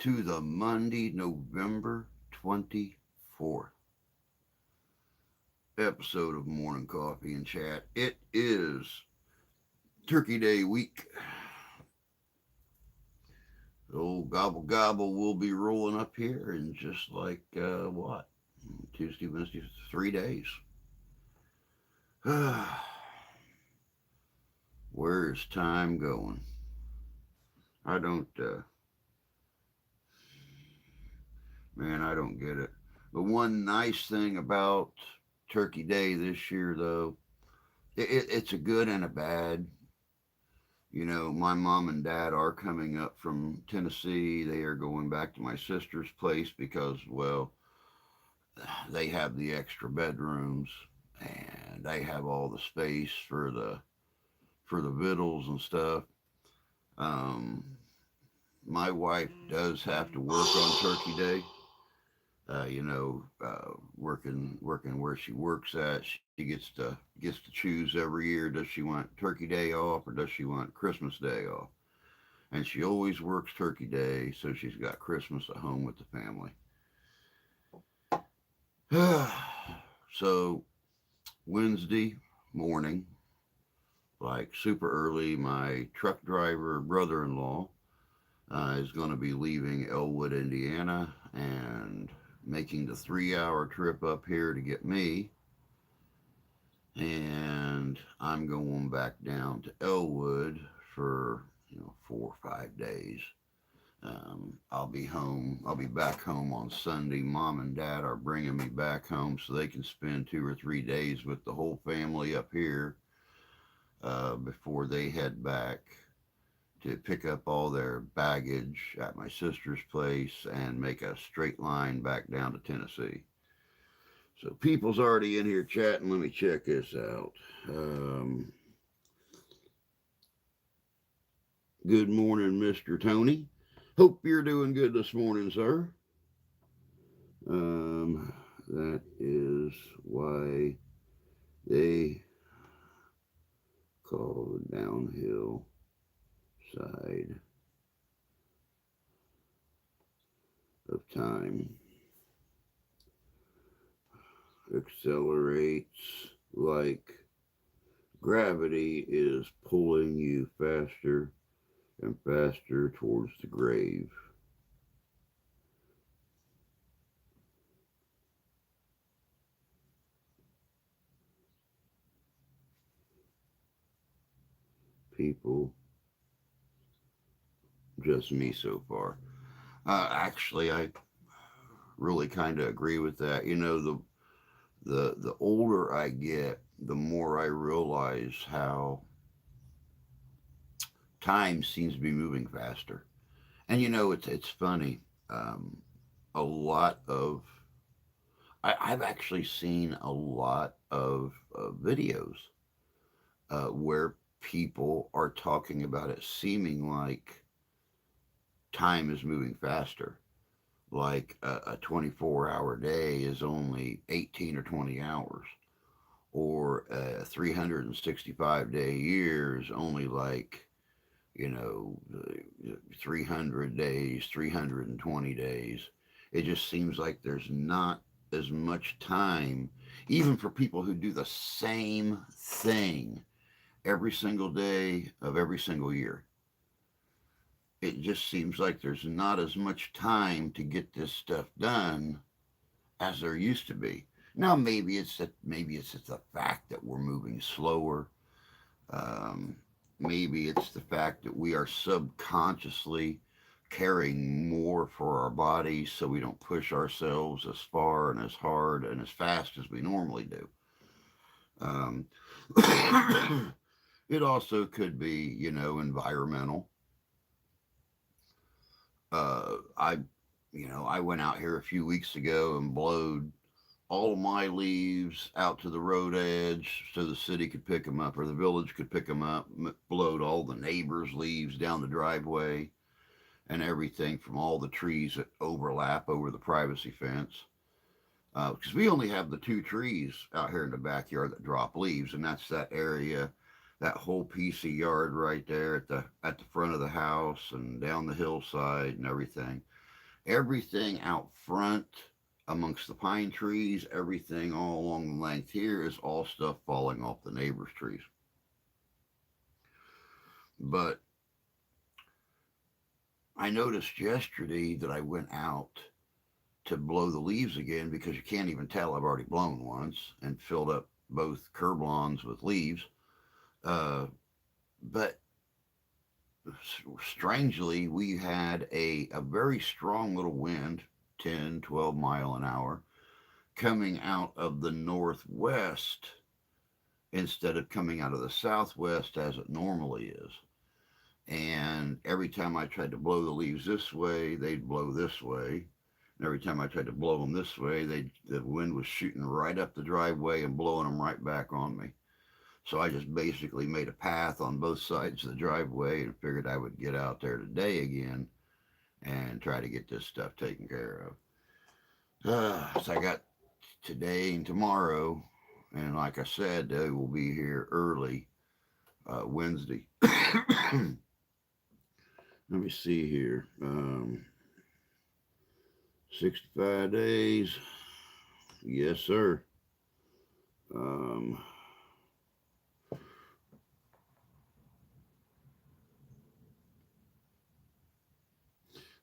to the Monday, November 24th episode of Morning Coffee and Chat. It is Turkey Day week. The old gobble gobble will be rolling up here in just like what? Tuesday, Wednesday, 3 days. Where is time going? I don't, man, I don't get it. The one nice thing about Turkey Day this year, though, it's a good and a bad. You know, my mom and dad are coming up from Tennessee. They are going back to my sister's place because, well, they have the extra bedrooms and they have all the space for the victuals and stuff. Um, my wife does have to work on Turkey Day. Working where she works at, she gets to choose every year. Does she want Turkey Day off or does she want Christmas Day off? And she always works Turkey Day, so she's got Christmas at home with the family. So Wednesday morning, like super early, my truck driver brother-in-law is going to be leaving Elwood, Indiana, and making the 3 hour trip up here to get me. And I'm going back down to Elwood for 4 or 5 days. I'll be home. I'll be back home on Sunday. Mom and Dad are bringing me back home so they can spend 2 or 3 days with the whole family up here before they head back to pick up all their baggage at my sister's place and make a straight line back down to Tennessee. So people's already in here chatting. Let me check this out. Good morning, Mr. Tony. Hope you're doing good this morning, sir. That is why they call downhill side of time accelerates like gravity is pulling you faster and faster towards the grave. People, just me so far. Actually, I really kind of agree with that. The older I get, the more I realize how time seems to be moving faster. And it's funny. A lot of I've actually seen a lot of videos where people are talking about it seeming like time is moving faster. Like a 24-hour day is only 18 or 20 hours, or a 365-day year is only like, 300 days, 320 days. It just seems like there's not as much time, even for people who do the same thing every single day of every single year. It just seems like there's not as much time to get this stuff done as there used to be. Now maybe it's the fact that we're moving slower. Um, Maybe it's the fact that we are subconsciously carrying more for our bodies so we don't push ourselves as far and as hard and as fast as we normally do. Um, it also could be, environmental. I went out here a few weeks ago and blowed all of my leaves out to the road edge so the city could pick them up or the village could pick them up, blowed all the neighbors' leaves down the driveway and everything from all the trees that overlap over the privacy fence. Because we only have the two trees out here in the backyard that drop leaves, and that's that area, that whole piece of yard right there at the front of the house and down the hillside and everything. Everything out front amongst the pine trees, everything all along the length here is all stuff falling off the neighbor's trees. But I noticed yesterday that I went out to blow the leaves again because you can't even tell I've already blown once and filled up both curb lawns with leaves. Uh, but strangely, we had a very strong little wind, 10, 12 mile an hour, coming out of the northwest instead of coming out of the southwest as it normally is. And every time I tried to blow the leaves this way, they'd blow this way. And every time I tried to blow them this way, the wind was shooting right up the driveway and blowing them right back on me. So I just basically made a path on both sides of the driveway and figured I would get out there today again and try to get this stuff taken care of. So I got today and tomorrow, and like I said, they will be here early Wednesday. Let me see here. 65 days. Yes, sir. Um,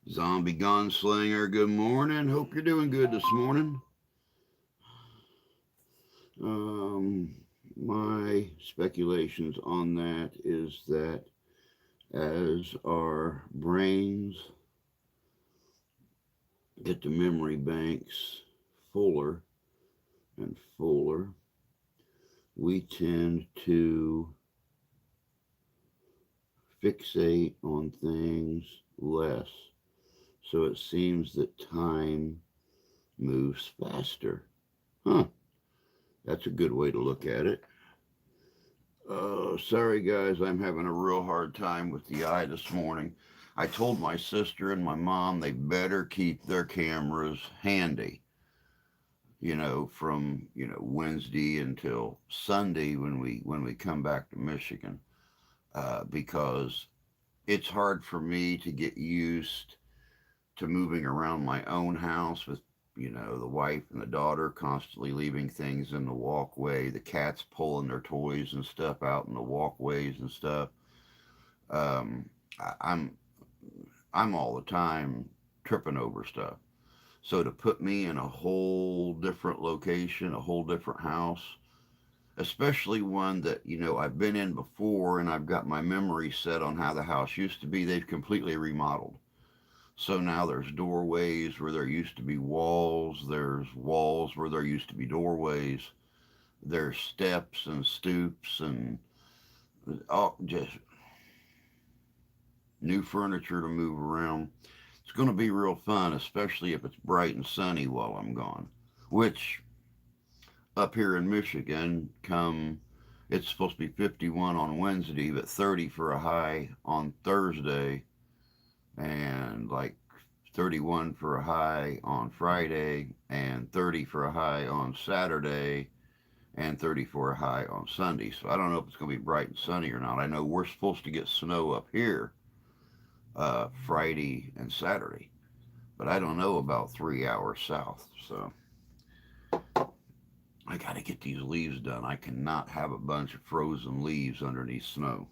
Zombie Gunslinger, good morning. Hope you're doing good this morning. Um, my speculations on that is that as our brains get the memory banks fuller and fuller, we tend to fixate on things less. So it seems that time moves faster. Huh, that's a good way to look at it. Sorry guys, I'm having a real hard time with the eye this morning. I told my sister and my mom they better keep their cameras handy, from Wednesday until Sunday when we come back to Michigan, because it's hard for me to get used to moving around my own house with the wife and the daughter constantly leaving things in the walkway, the cats pulling their toys and stuff out in the walkways and stuff. um, I'm all the time tripping over stuff. So to put me in a whole different location, a whole different house, especially one that I've been in before and I've got my memory set on how the house used to be, they've completely remodeled. So now there's doorways where there used to be walls. There's walls where there used to be doorways. There's steps and stoops and all just new furniture to move around. It's going to be real fun, especially if it's bright and sunny while I'm gone. Which up here in Michigan, it's supposed to be 51 on Wednesday, but 30 for a high on Thursday, and like 31 for a high on Friday, and 30 for a high on Saturday, and 30 for a high on Sunday. So I don't know if it's going to be bright and sunny or not. I know we're supposed to get snow up here Friday and Saturday, but I don't know about 3 hours south. So I got to get these leaves done. I cannot have a bunch of frozen leaves underneath snow.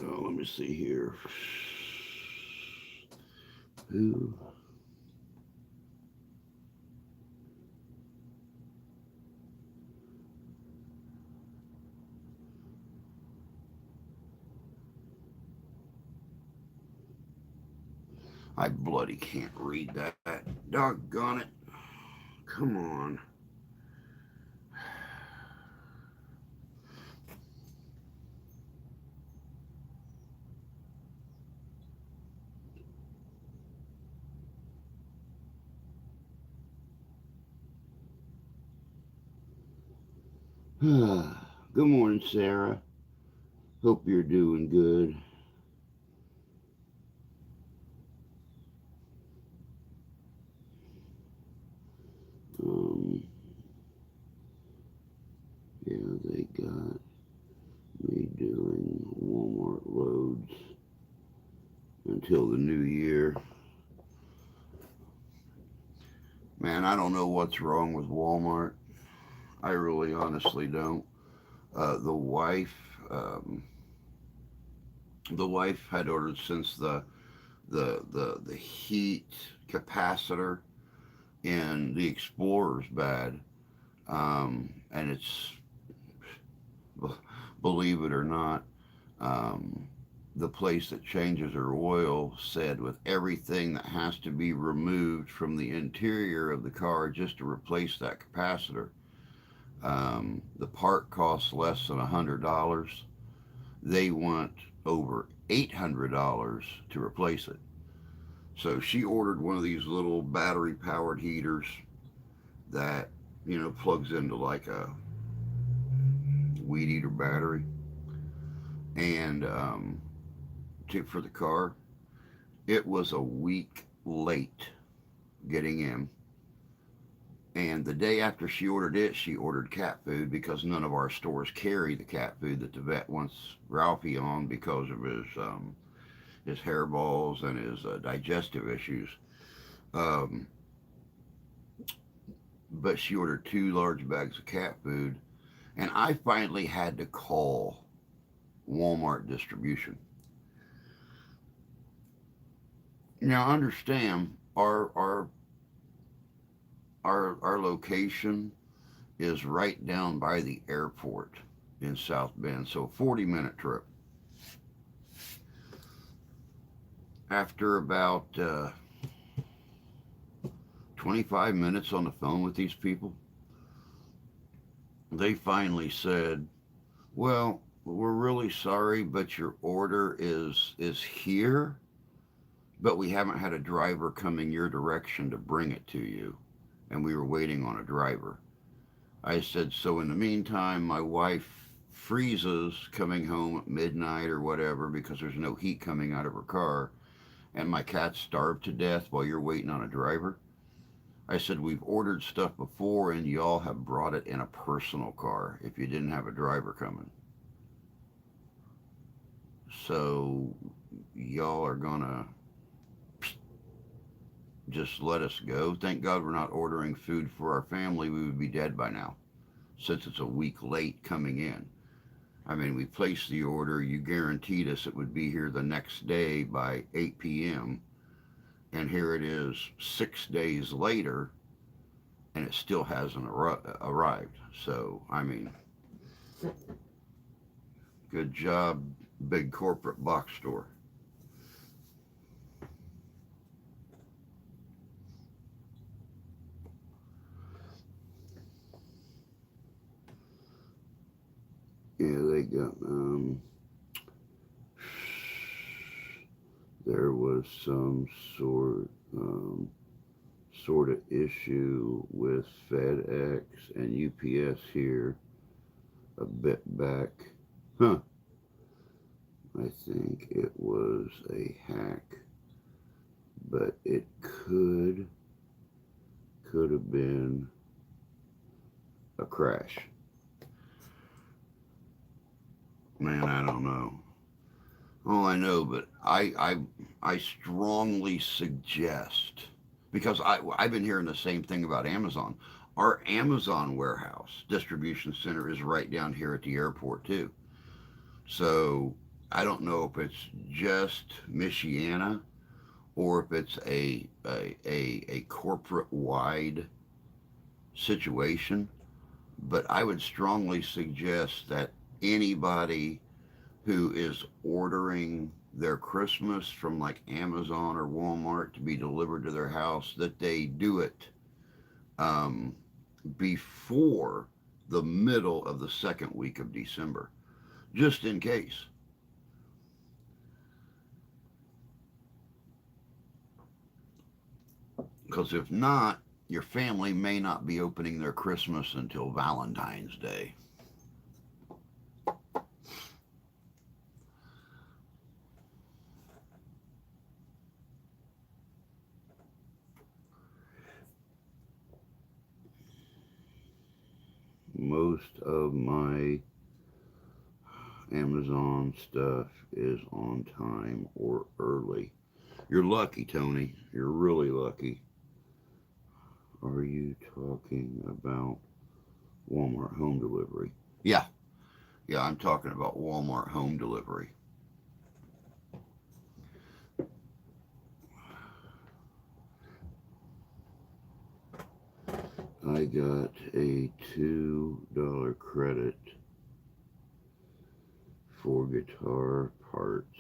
Oh, let me see here. Who? I bloody can't read that. Doggone it. Come on. Good morning, Sarah. Hope you're doing good. Um, Redoing Walmart loads until the new year. Man, I don't know what's wrong with Walmart. I really honestly don't. The wife, um, the wife had ordered since the heat capacitor in the Explorer's bad, and it's, believe it or not, um, the place that changes her oil said with everything that has to be removed from the interior of the car just to replace that capacitor, the part costs less than $100. They want over $800 to replace it. So she ordered one of these little battery powered heaters that, plugs into like a weed eater battery, and for the car. It was a week late getting in. And the day after she ordered it, she ordered cat food because none of our stores carry the cat food that the vet wants Ralphie on because of his hairballs and his digestive issues. Um, but she ordered 2 large bags of cat food, and I finally had to call Walmart distribution. Now, understand our location is right down by the airport in South Bend, so 40-minute trip. After about 25 minutes on the phone with these people, they finally said, "Well, we're really sorry, but your order is here, but we haven't had a driver coming your direction to bring it to you, and we were waiting on a driver." I said, "So in the meantime, my wife freezes coming home at midnight or whatever because there's no heat coming out of her car, and my cats starved to death while you're waiting on a driver." I said, "We've ordered stuff before, and y'all have brought it in a personal car if you didn't have a driver coming. So y'all are gonna just let us go? Thank God we're not ordering food for our family. We would be dead by now, since it's a week late coming in. I mean, we placed the order. You guaranteed us it would be here the next day by 8 p.m. And here it is 6 days later, and it still hasn't arrived. So, I mean, good job, big corporate box store." Yeah, they got, there was some sort of issue with FedEx and UPS here a bit back. Huh. I think it was a hack, but it could have been a crash. Man, I don't know. Oh, I know, but I strongly suggest, because I've been hearing the same thing about Amazon. Our Amazon warehouse distribution center is right down here at the airport too. So I don't know if it's just Michiana or if it's a corporate wide situation. But I would strongly suggest that anybody who is ordering their Christmas from like Amazon or Walmart to be delivered to their house, that they do it um, before the middle of the second week of December, just in case. Because if not, your family may not be opening their Christmas until Valentine's Day. Most of my Amazon stuff is on time or early. You're lucky, Tony. You're really lucky. Are you talking about Walmart home delivery? Yeah, yeah, I'm talking about Walmart home delivery. I got a $2 credit for guitar parts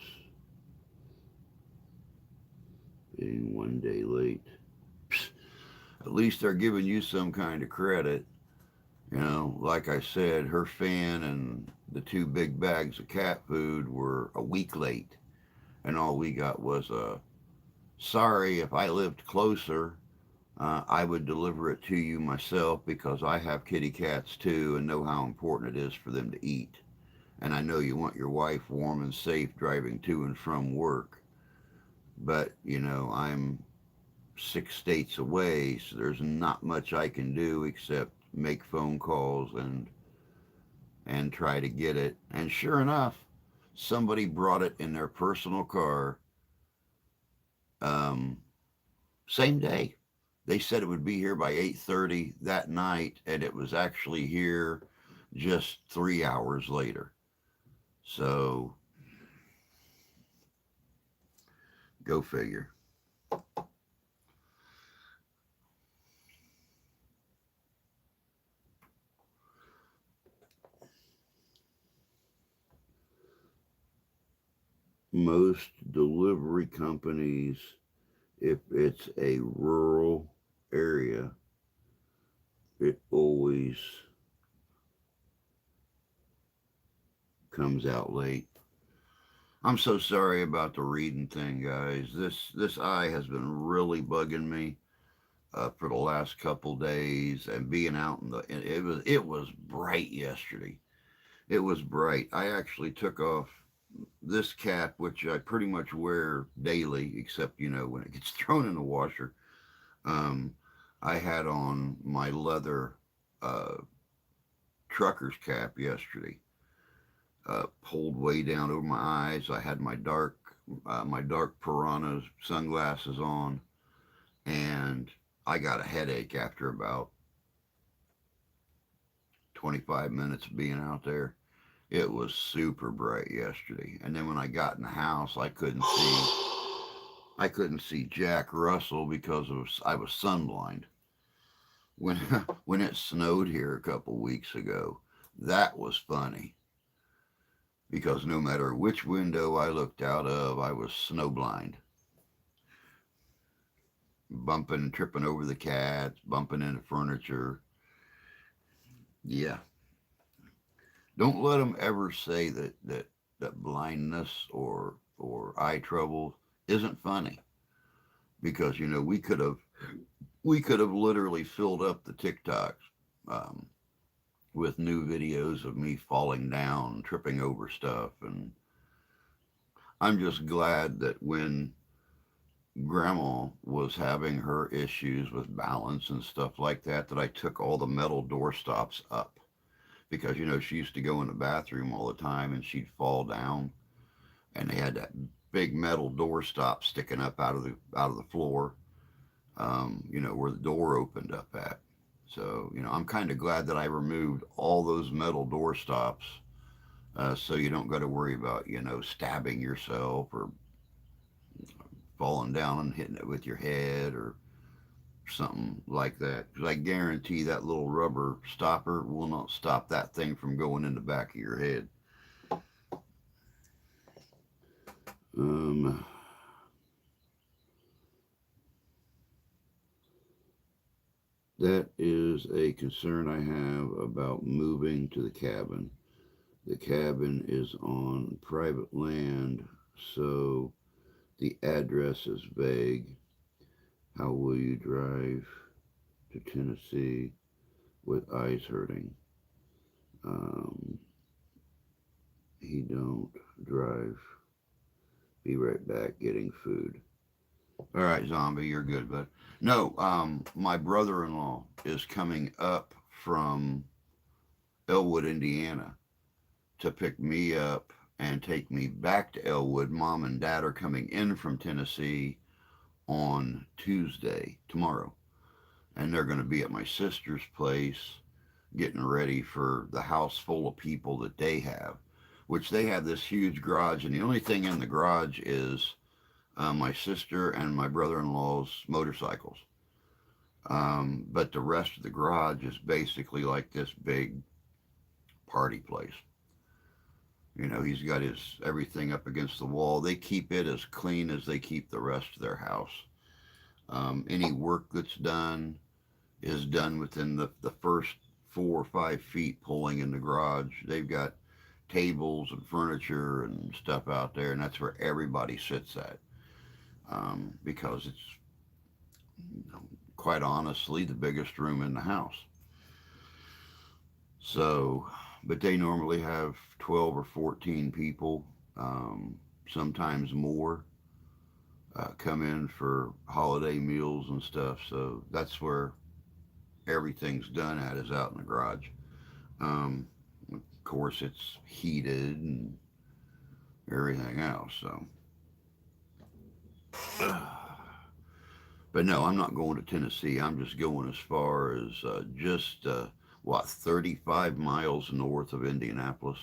being 1 day late. Psst, at least they're giving you some kind of credit. You know, like I said, her fan and the two big bags of cat food were a week late. And all we got was a sorry, if I lived closer, I would deliver it to you myself because I have kitty cats too and know how important it is for them to eat. And I know you want your wife warm and safe driving to and from work. But, you know, I'm 6 states away, so there's not much I can do except make phone calls and try to get it. And sure enough, somebody brought it in their personal car, um, same day. They said it would be here by 8:30 that night, and it was actually here just 3 hours later. So go figure. Most delivery companies, if it's a rural area, it always comes out late. I'm so sorry about the reading thing, guys. This eye has been really bugging me for the last couple days, and being out in the it was bright yesterday. It was bright. I actually took off this cap, which I pretty much wear daily, except when it gets thrown in the washer. Um, I had on my leather uh, trucker's cap yesterday, pulled way down over my eyes. I had my dark piranha sunglasses on, and I got a headache after about 25 minutes of being out there. It was super bright yesterday, and then when I got in the house, I couldn't see Jack Russell because I was sunblind. When when it snowed here a couple weeks ago, that was funny because no matter which window I looked out of, I was snowblind, bumping and tripping over the cats, bumping into furniture. Yeah, don't let them ever say that blindness or eye trouble isn't funny because we could have literally filled up the TikToks um, with new videos of me falling down, tripping over stuff, and I'm just glad that when Grandma was having her issues with balance and stuff like that, that I took all the metal door stops up because she used to go in the bathroom all the time and she'd fall down, and they had that big metal door stop sticking up out of the floor, where the door opened up at. So, I'm kind of glad that I removed all those metal door stops, so you don't got to worry about, stabbing yourself or falling down and hitting it with your head or something like that. Because I guarantee that little rubber stopper will not stop that thing from going in the back of your head. Um, that is a concern I have about moving to the cabin. The cabin is on private land, so the address is vague. How will you drive to Tennessee with eyes hurting? Um, he don't drive. Be right back getting food. All right, zombie, you're good, but no, my brother-in-law is coming up from Elwood, Indiana, to pick me up and take me back to Elwood. Mom and Dad are coming in from Tennessee on Tuesday, tomorrow, and they're going to be at my sister's place getting ready for the house full of people that they have, which they have this huge garage, and the only thing in the garage is my sister and my brother-in-law's motorcycles. But the rest of the garage is basically like this big party place. You know, he's got his everything up against the wall. They keep it as clean as they keep the rest of their house. Any work that's done is done within the first 4 or 5 feet pulling in the garage. They've got tables and furniture and stuff out there, and that's where everybody sits at. Because it's, you know, quite honestly, the biggest room in the house. So, but they normally have 12 or 14 people, sometimes more, come in for holiday meals and stuff. So that's where everything's done at, is out in the garage. Of course, it's heated and everything else. So, but no, I'm not going to Tennessee. I'm just going as far as just what, 35 miles north of Indianapolis.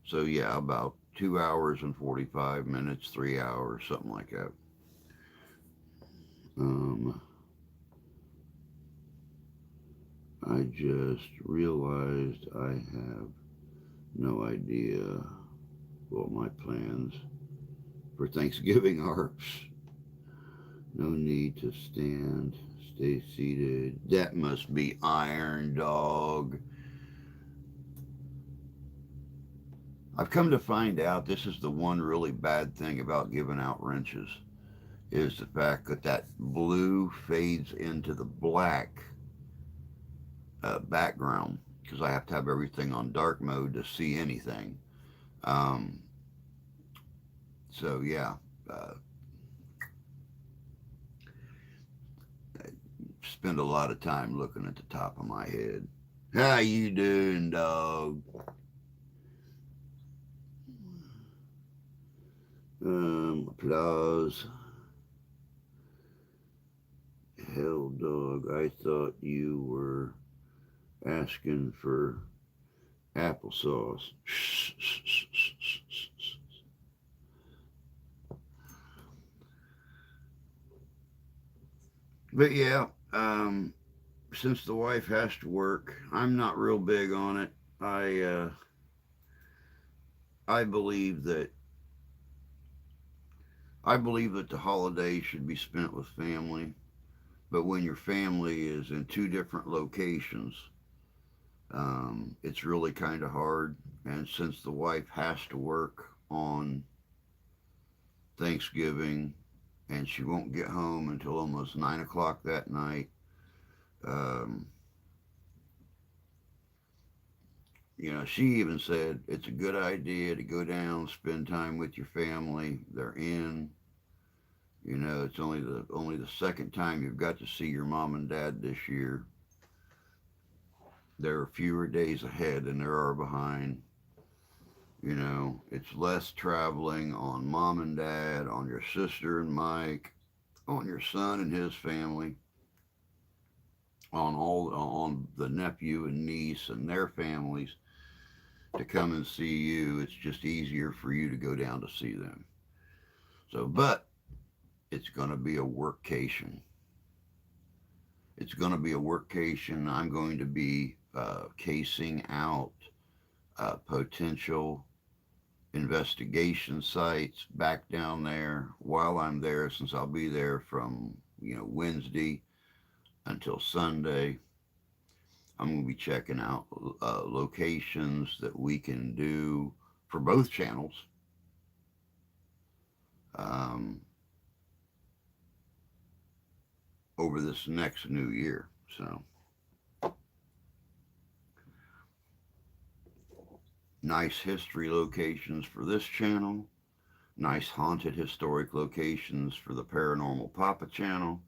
So yeah, about 2 hours and 45 minutes, 3 hours, something like that. I just realized I have no idea what my plans for Thanksgiving are. No need to stand. Stay seated. That must be Iron Dog. I've come to find out this is the one really bad thing about giving out wrenches, is the fact that that blue fades into the black background, because I have to have everything on dark mode to see anything. Um, so yeah, uh, I spend a lot of time looking at the top of my head. How you doing, dog? Applause. Hell, dog, I thought you were asking for applesauce. But yeah, since the wife has to work, I'm not real big on it. I believe that the holiday should be spent with family. But when your family is in two different locations, it's really kind of hard. And since the wife has to work on Thanksgiving and she won't get home until almost 9 o'clock that night, um, you know, she even said it's a good idea to go down, spend time with your family. They're in. You know, it's only the second time you've got to see your mom and dad this year. There are fewer days ahead than there are behind. You know, it's less traveling on mom and dad, on your sister and Mike, on your son and his family, on the nephew and niece and their families to come and see you. It's just easier for you to go down to see them. So, but it's going to be a workcation. It's going to be a workcation. I'm going to be casing out potential investigation sites back down there while I'm there, since I'll be there from, you know, Wednesday until Sunday. I'm going to be checking out locations that we can do for both channels. Um, over this next new year. So, nice history locations for this channel, nice haunted historic locations for the Paranormal Papa channel.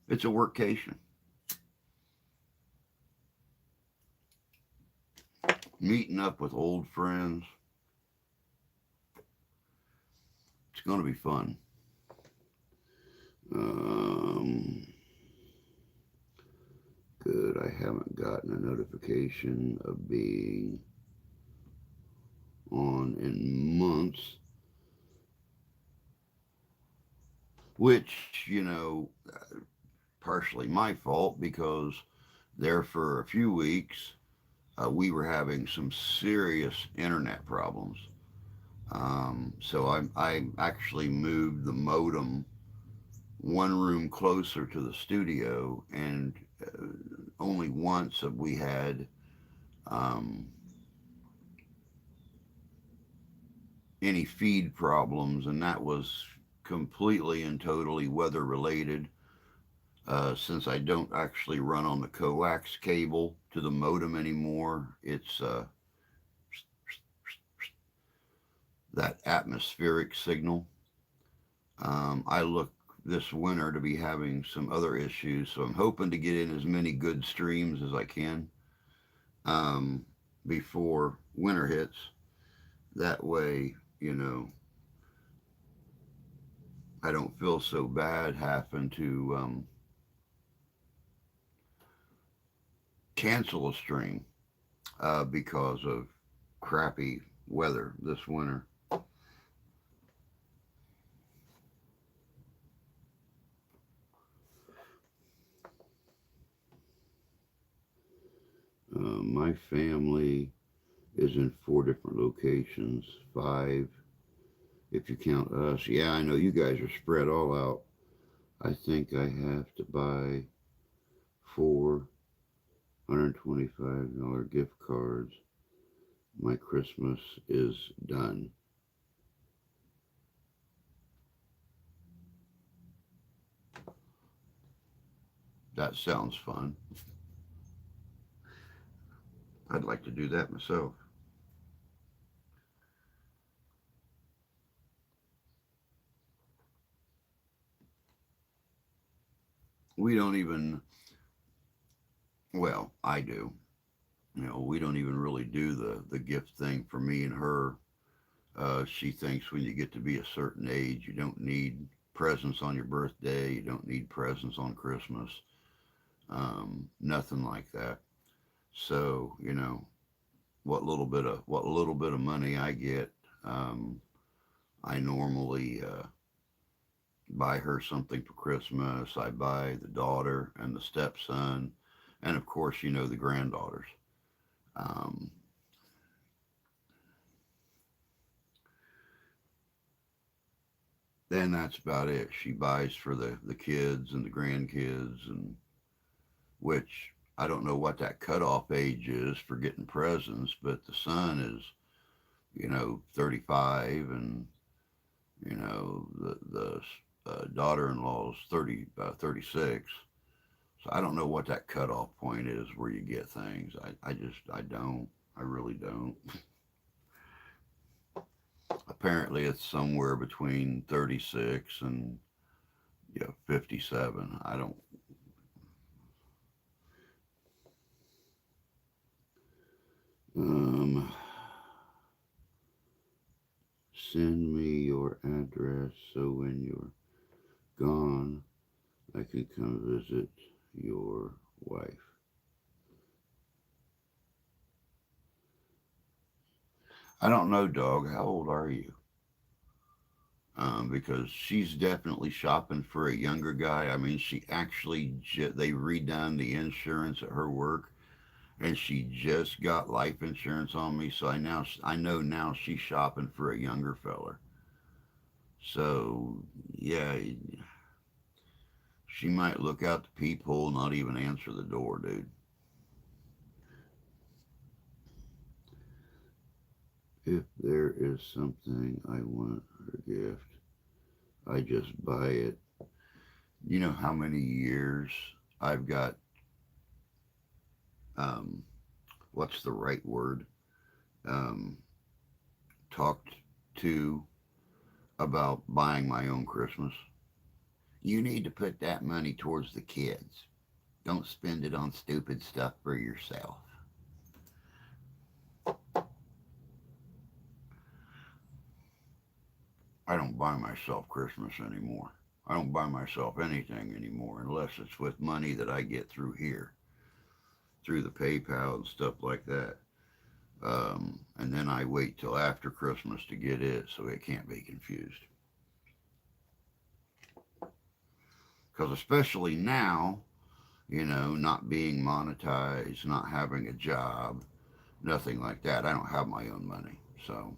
It's a workcation. meeting up with old friends. It's going to be fun. Um, Good. I haven't gotten a notification of being on in months, which, partially my fault because there for a few weeks we were having some serious internet problems. So I actually moved the modem one room closer to the studio, and only once have we had um, any feed problems, and that was completely and totally weather related. Since I don't actually run on the coax cable to the modem anymore, it's that atmospheric signal. I look this winter to be having some other issues, so I'm hoping to get in as many good streams as I can um, before winter hits. That way, I don't feel so bad having to cancel a stream because of crappy weather this winter. My family is in four different locations, five if you count us. Yeah, I know you guys are spread all out. I think I have to buy four $125 gift cards. My Christmas is done. That sounds fun. I'd like to do that myself. We don't even, well, I do. We don't even really do the gift thing for me and her. She thinks when you get to be a certain age, you don't need presents on your birthday, you don't need presents on Christmas, nothing like that. So, what little bit of money I get, um, I normally buy her something for Christmas. I buy the daughter and the stepson, and of course, the granddaughters. Um, then that's about it. She buys for the kids and the grandkids, and which I don't know what that cutoff age is for getting presents, but the son is, 35, and the daughter-in-law is 36. So I don't know what that cutoff point is where you get things. I don't. I really don't. Apparently, it's somewhere between 36 and 57. I don't. Um, Send me your address so when you're gone, I can come visit your wife. I don't know, dog. How old are you? Because she's definitely shopping for a younger guy. I mean, she actually they redone the insurance at her work, and she just got life insurance on me. So I know now she's shopping for a younger feller. So yeah, she might look out the peephole, not even answer the door, dude. If there is something I want her gift, I just buy it. You know how many years I've got, um, what's the right word? Um, Talked to about buying my own Christmas. You need to put that money towards the kids. Don't spend it on stupid stuff for yourself. I don't buy myself Christmas anymore. I don't buy myself anything anymore unless it's with money that I get through here, through the PayPal and stuff like that. And then I wait till after Christmas to get it so it can't be confused. Because especially now, not being monetized, not having a job, nothing like that. I don't have my own money, so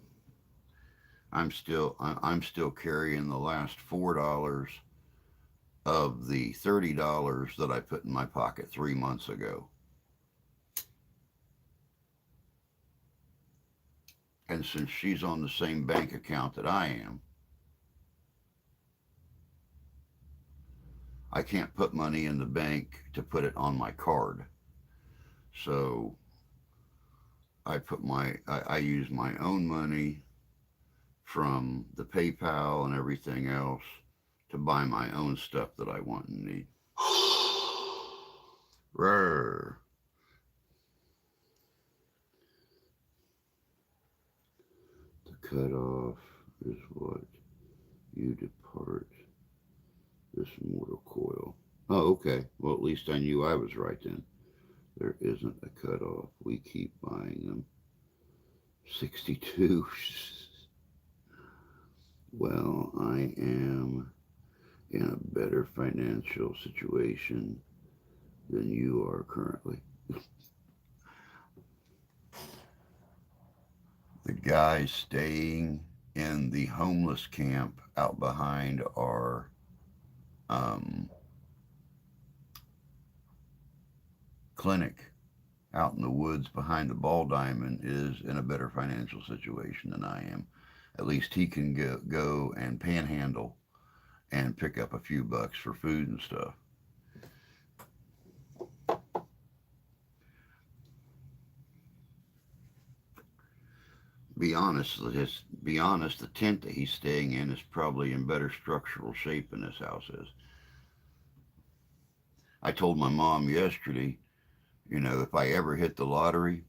I'm still carrying the last $4 of the $30 that I put in my pocket 3 months ago. And since she's on the same bank account that I am, I can't put money in the bank to put it on my card. So I use my own money from the PayPal and everything else to buy my own stuff that I want and need. Rare. The cutoff is what you depart this mortal coil. Oh, okay. Well, at least I knew I was right then. There isn't a cutoff. We keep buying them. 62. Well, I am in a better financial situation than you are currently. The guy staying in the homeless camp out behind our um, clinic out in the woods behind the ball diamond is in a better financial situation than I am. At least he can go and panhandle and pick up a few bucks for food and stuff. Be honest, the tent that he's staying in is probably in better structural shape than this house is. I told my mom yesterday, if I ever hit the lottery,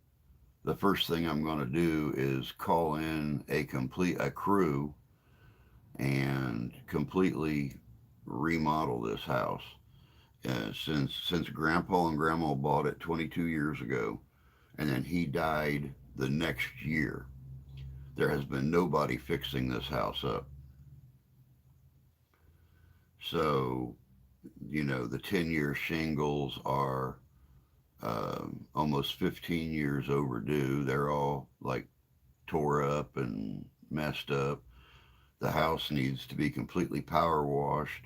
the first thing I'm going to do is call in a crew and completely remodel this house. Since Grandpa and Grandma bought it 22 years ago, and then he died the next year, there has been nobody fixing this house up. So, the 10-year shingles are almost 15 years overdue. They're all like tore up and messed up. The house needs to be completely power washed.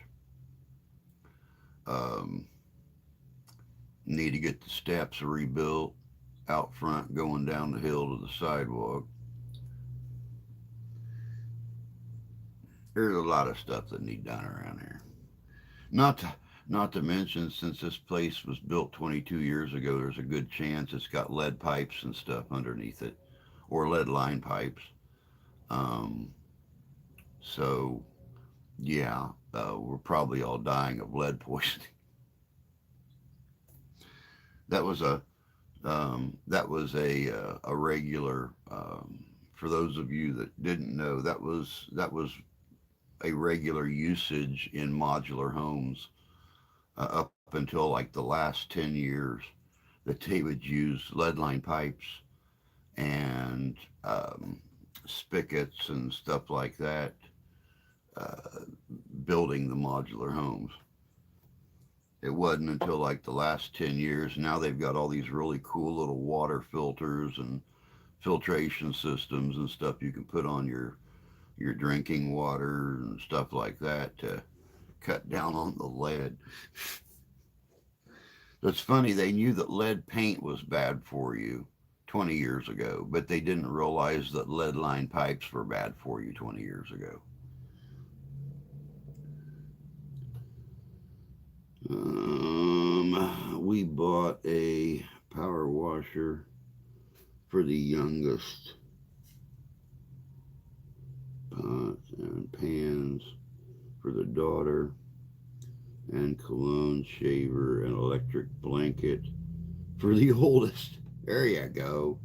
Um, Need to get the steps rebuilt out front going down the hill to the sidewalk. There's a lot of stuff that need done around here. Not to, not to mention, since this place was built 22 years ago, there's a good chance it's got lead pipes and stuff underneath it, or lead line pipes. Um, so, yeah, we're probably all dying of lead poisoning. That was a regular. For those of you that didn't know, that was a regular usage in modular homes up until like the last 10 years, that they would use lead line pipes and spigots and stuff like that, uh, building the modular homes. It wasn't until like the last 10 years. Now they've got all these really cool little water filters and filtration systems and stuff you can put on your drinking water and stuff like that to cut down on the lead. It's funny, they knew that lead paint was bad for you 20 years ago, but they didn't realize that lead line pipes were bad for you 20 years ago. We bought a power washer for the youngest, pots and pans for the daughter, and cologne, shaver, and electric blanket for the oldest. There you go.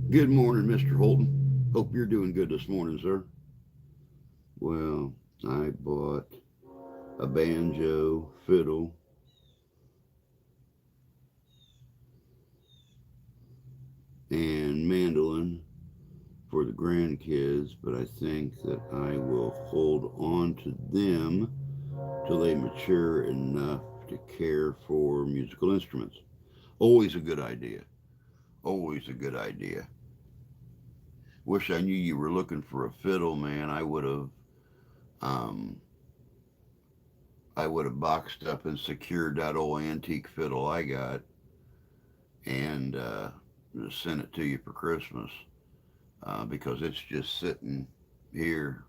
Good morning, Mr. Holden. Hope you're doing good this morning, sir. Well, I bought a banjo, fiddle, and mandolin for the grandkids, but I think that I will hold on to them till they mature enough to care for musical instruments. Always a good idea. Always a good idea. Wish I knew you were looking for a fiddle, man. Um, I would have boxed up and secured that old antique fiddle I got and sent it to you for Christmas because it's just sitting here.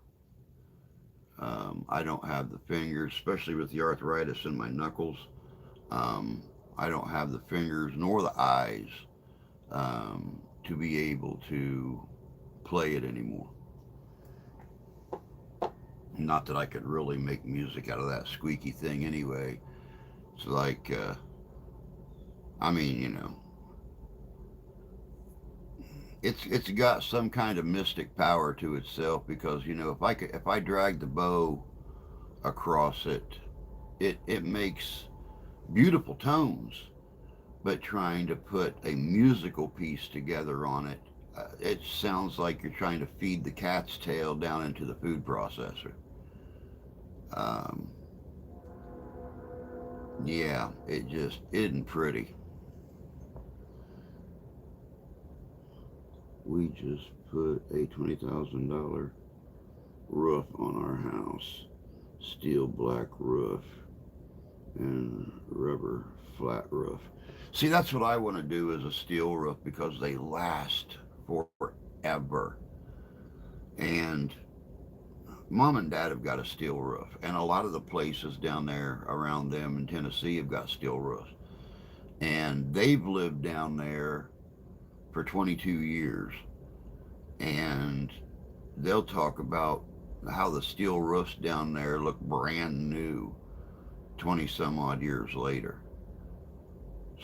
I don't have the fingers, especially with the arthritis in my knuckles. Um, I don't have the fingers nor the eyes to be able to play it anymore. Not that I could really make music out of that squeaky thing anyway. It's like, I mean, it's got some kind of mystic power to itself because if I drag the bow across it, it makes beautiful tones. But trying to put a musical piece together on it, it sounds like you're trying to feed the cat's tail down into the food processor. Um, yeah, it just isn't pretty. We just put a $20,000 roof on our house, steel black roof and rubber flat roof. See, that's what I want to do is a steel roof because they last forever. And mom and dad have got a steel roof, and a lot of the places down there around them in Tennessee have got steel roofs. And they've lived down there for 22 years, and they'll talk about how the steel roofs down there look brand new 20 some odd years later.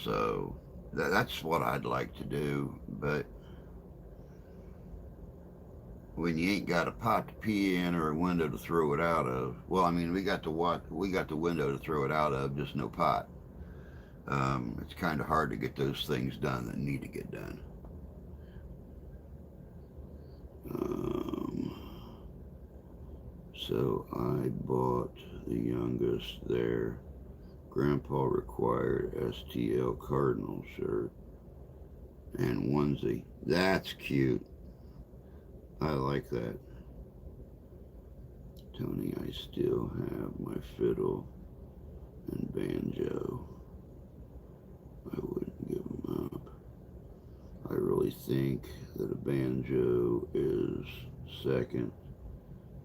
So that's what I'd like to do. But when you ain't got a pot to pee in or a window to throw it out of, well, I mean, we got the window to throw it out of, just no pot. It's kind of hard to get those things done that need to get done. Um, so I bought the youngest their grandpa required STL Cardinal shirt and onesie. That's cute. I like that. Tony, I still have my fiddle and banjo. I wouldn't give them up. I really think that a banjo is second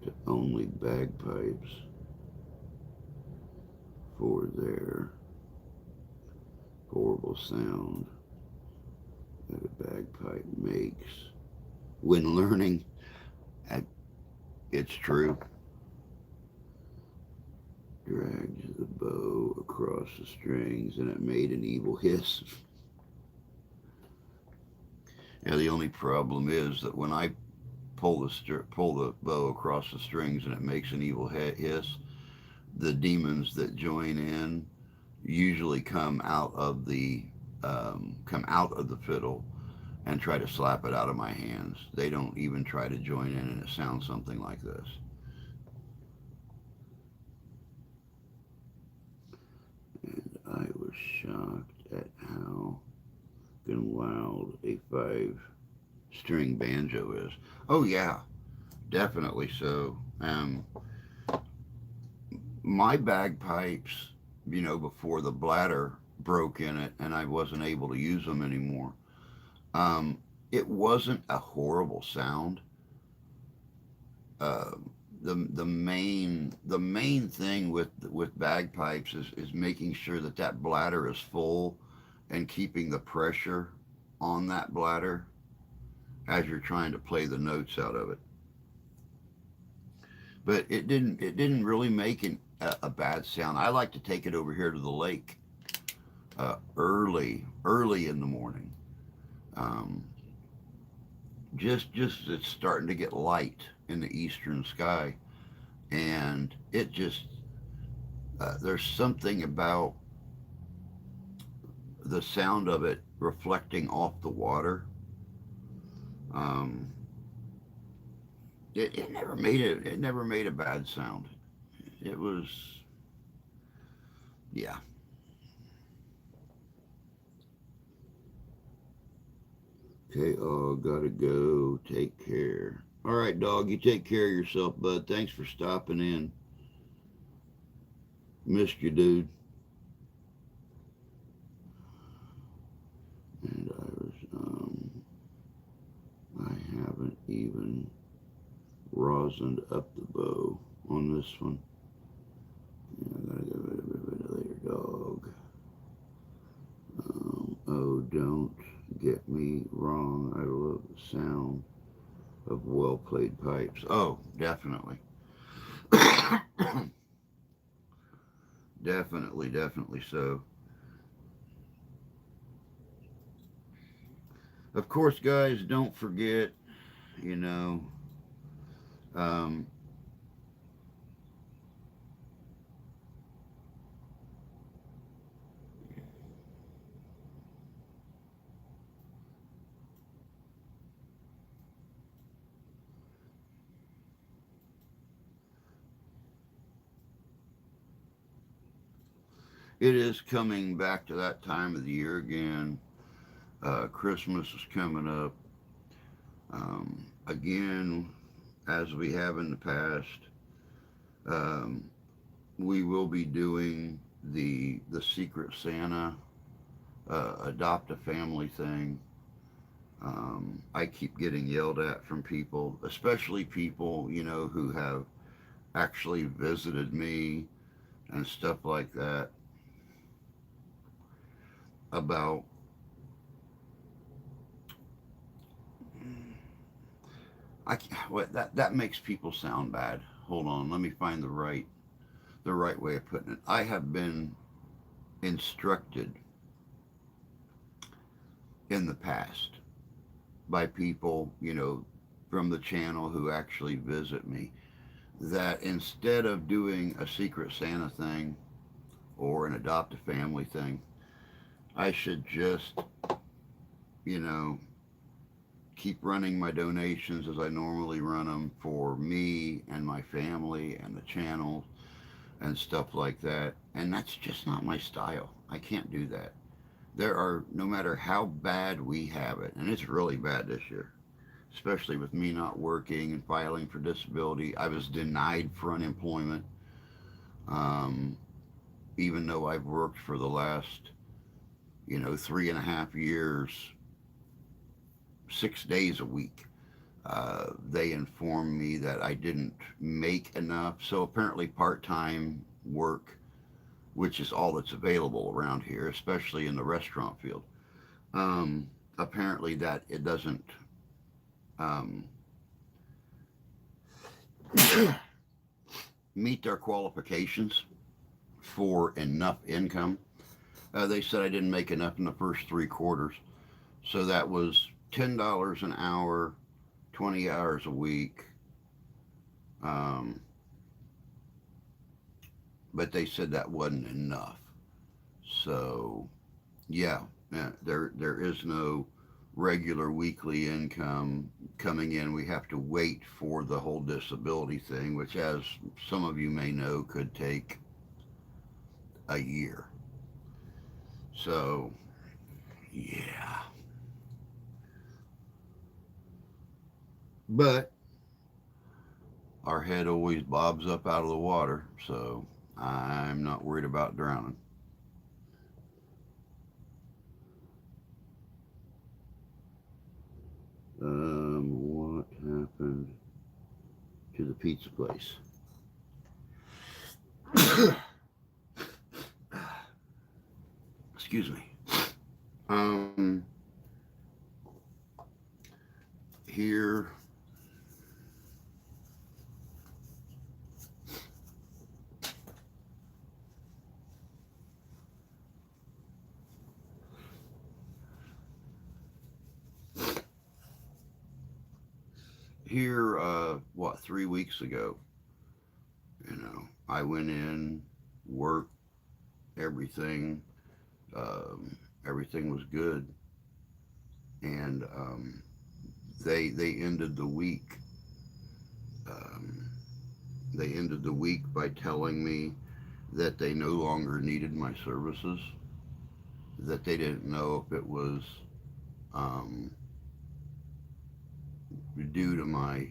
to only bagpipes for their horrible sound that a bagpipe makes when learning. It's true. Dragged the bow across the strings and it made an evil hiss. Yeah, the only problem is that when I pull the bow across the strings and it makes an evil hiss, the demons that join in usually come out of the fiddle and try to slap it out of my hands. They don't even try to join in, and it sounds something like this. And I was shocked at how loud a five-string banjo is. Oh yeah, definitely so. My bagpipes, before the bladder broke in it and I wasn't able to use them anymore, um, it wasn't a horrible sound. Uh, the main thing with bagpipes is making sure that that bladder is full and keeping the pressure on that bladder as you're trying to play the notes out of it. But it didn't really make a bad sound. I like to take it over here to the lake early in the morning. Um, just it's starting to get light in the eastern sky, and it just there's something about the sound of it reflecting off the water. Um, it never made it. It never made a bad sound. It was, yeah. Okay. Oh, gotta go. Take care. All right, dog. You take care of yourself, bud. Thanks for stopping in. Missed you, dude. And I haven't even rosined up the bow on this one. Yeah, I gotta go a bit later, dog. Oh, don't get me wrong. I love the sound of well played pipes. Oh, definitely. Definitely, definitely so. Of course, guys, don't forget, you know, um, it is coming back to that time of the year again. Christmas is coming up. Again, as we have in the past, um, we will be doing the Secret Santa adopt a family thing. I keep getting yelled at from people, especially people, who have actually visited me and stuff like that, about what that makes people sound bad. Hold on, let me find the right way of putting it. I have been instructed in the past by people, from the channel who actually visit me, that instead of doing a Secret Santa thing or an adopt a family thing, I should just, you know, keep running my donations as I normally run them for me and my family and the channel and stuff like that. And that's just not my style. I can't do that. There are, no matter how bad we have it, and it's really bad this year, especially with me not working and filing for disability. I was denied for unemployment, um, even though I've worked for the last, 3.5 years, 6 days a week. They informed me that I didn't make enough. So apparently, part time work, which is all that's available around here, especially in the restaurant field, apparently that it doesn't um, meet their qualifications for enough income. They said I didn't make enough in the first 3 quarters. So that was $10 an hour, 20 hours a week. Um, but they said that wasn't enough. So yeah, yeah, there is no regular weekly income coming in. We have to wait for the whole disability thing, which, as some of you may know, could take a year. So yeah, but our head always bobs up out of the water, so I'm not worried about drowning. What happened to the pizza place? Excuse me. Um, here, here, what, 3 weeks ago, I went in, worked, everything, um, everything was good. And they ended the week. Um, they ended the week by telling me that they no longer needed my services, that they didn't know if it was um, due to my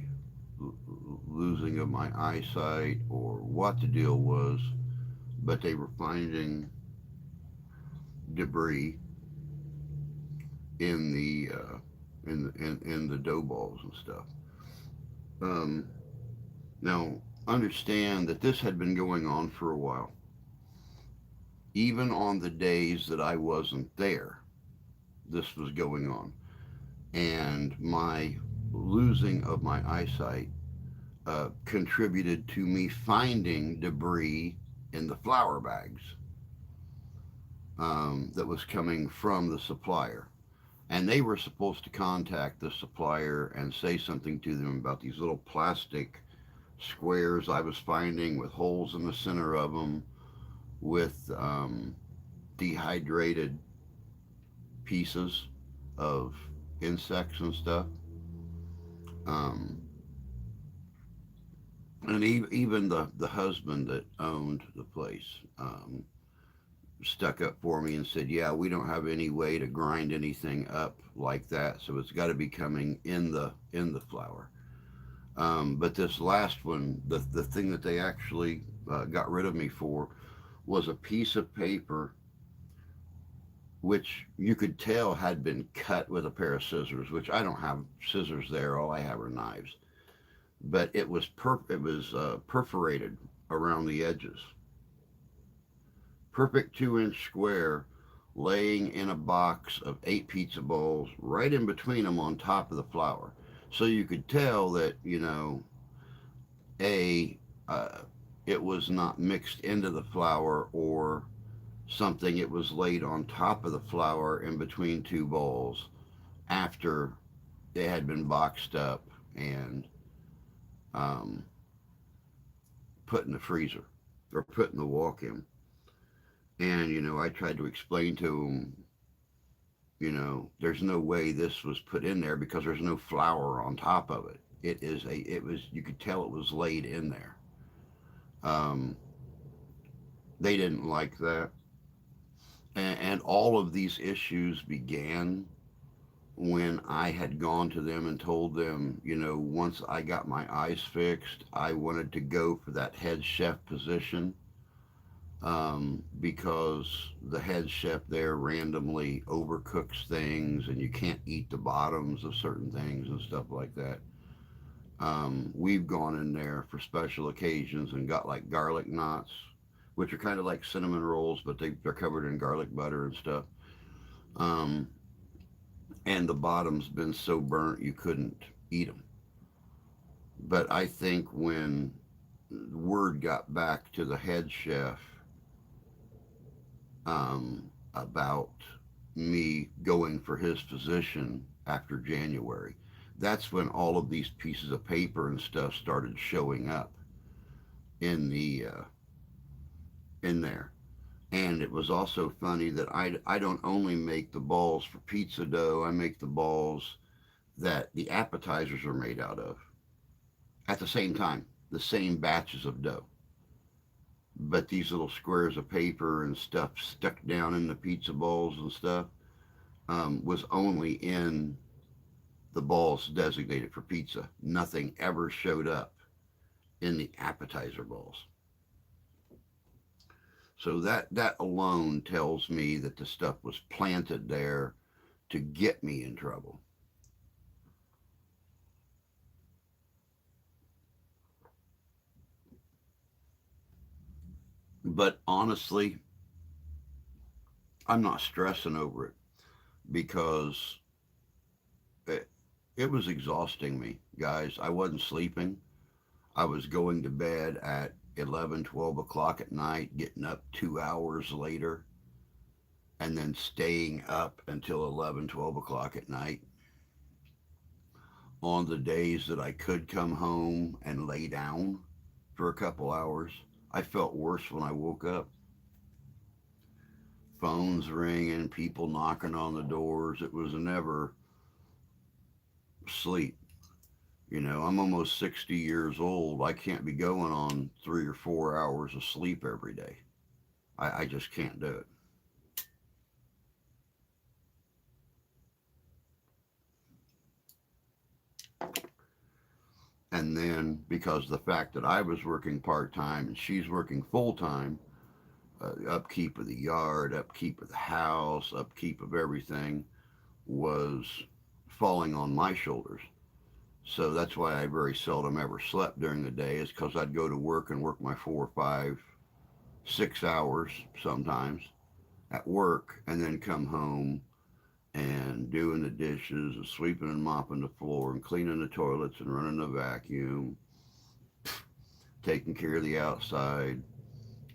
losing of my eyesight or what the deal was, but they were finding debris in the in the dough balls and stuff. Um, Now, understand that this had been going on for a while. Even on the days that I wasn't there, this was going on. And my losing of my eyesight contributed to me finding debris in the flour bags that was coming from the supplier. And they were supposed to contact the supplier and say something to them about these little plastic squares I was finding with holes in the center of them, with dehydrated pieces of insects and stuff. Um, and even the husband that owned the place stuck up for me and said, "Yeah, we don't have any way to grind anything up like that, so it's got to be coming in the flour." But this last one, the thing that they actually got rid of me for, was a piece of paper which you could tell had been cut with a pair of scissors, which I don't have scissors there. All I have are knives. But it was perforated around the edges. Perfect 2 inch square, laying in a box of 8 pizza balls, right in between them on top of the flour. So you could tell that, a uh, it was not mixed into the flour or something. It was laid on top of the flour in between two bowls after it had been boxed up and um, put in the freezer or put in the walk-in. And I tried to explain to him, there's no way this was put in there because there's no flour on top of it. You could tell it was laid in there. Um, they didn't like that. And all of these issues began when I had gone to them and told them, once I got my eyes fixed, I wanted to go for that head chef position, because the head chef there randomly overcooks things and you can't eat the bottoms of certain things and stuff like that. We've gone in there for special occasions and got like garlic knots, which are kind of like cinnamon rolls, but they're covered in garlic butter and stuff. Um, and the bottom's been so burnt you couldn't eat them. But I think when word got back to the head chef about me going for his position after January, that's when all of these pieces of paper and stuff started showing up in the in there. And it was also funny that I don't only make the balls for pizza dough, I make the balls that the appetizers are made out of at the same time, the same batches of dough. But these little squares of paper and stuff stuck down in the pizza balls and stuff was only in the balls designated for pizza. Nothing ever showed up in the appetizer balls. So that alone tells me that the stuff was planted there to get me in trouble. But honestly, I'm not stressing over it because it, it was exhausting me, guys. I wasn't sleeping. I was going to bed at 11, 12 o'clock at night, getting up 2 hours later, and then staying up until 11, 12 o'clock at night. on the days that I could come home and lay down for a couple hours, I felt worse when I woke up. Phones ringing, people knocking on the doors. It was never sleep. You know, I'm almost 60 years old. I can't be going on 3 or 4 hours of sleep every day. I just can't do it. And then because the fact that I was working part time and she's working full time, upkeep of the yard, upkeep of the house, upkeep of everything was falling on my shoulders. So that's why I very seldom ever slept during the day, is because I'd go to work and work my 4 or 5, 6 hours sometimes at work, and then come home and doing the dishes and sweeping and mopping the floor and cleaning the toilets and running the vacuum, taking care of the outside,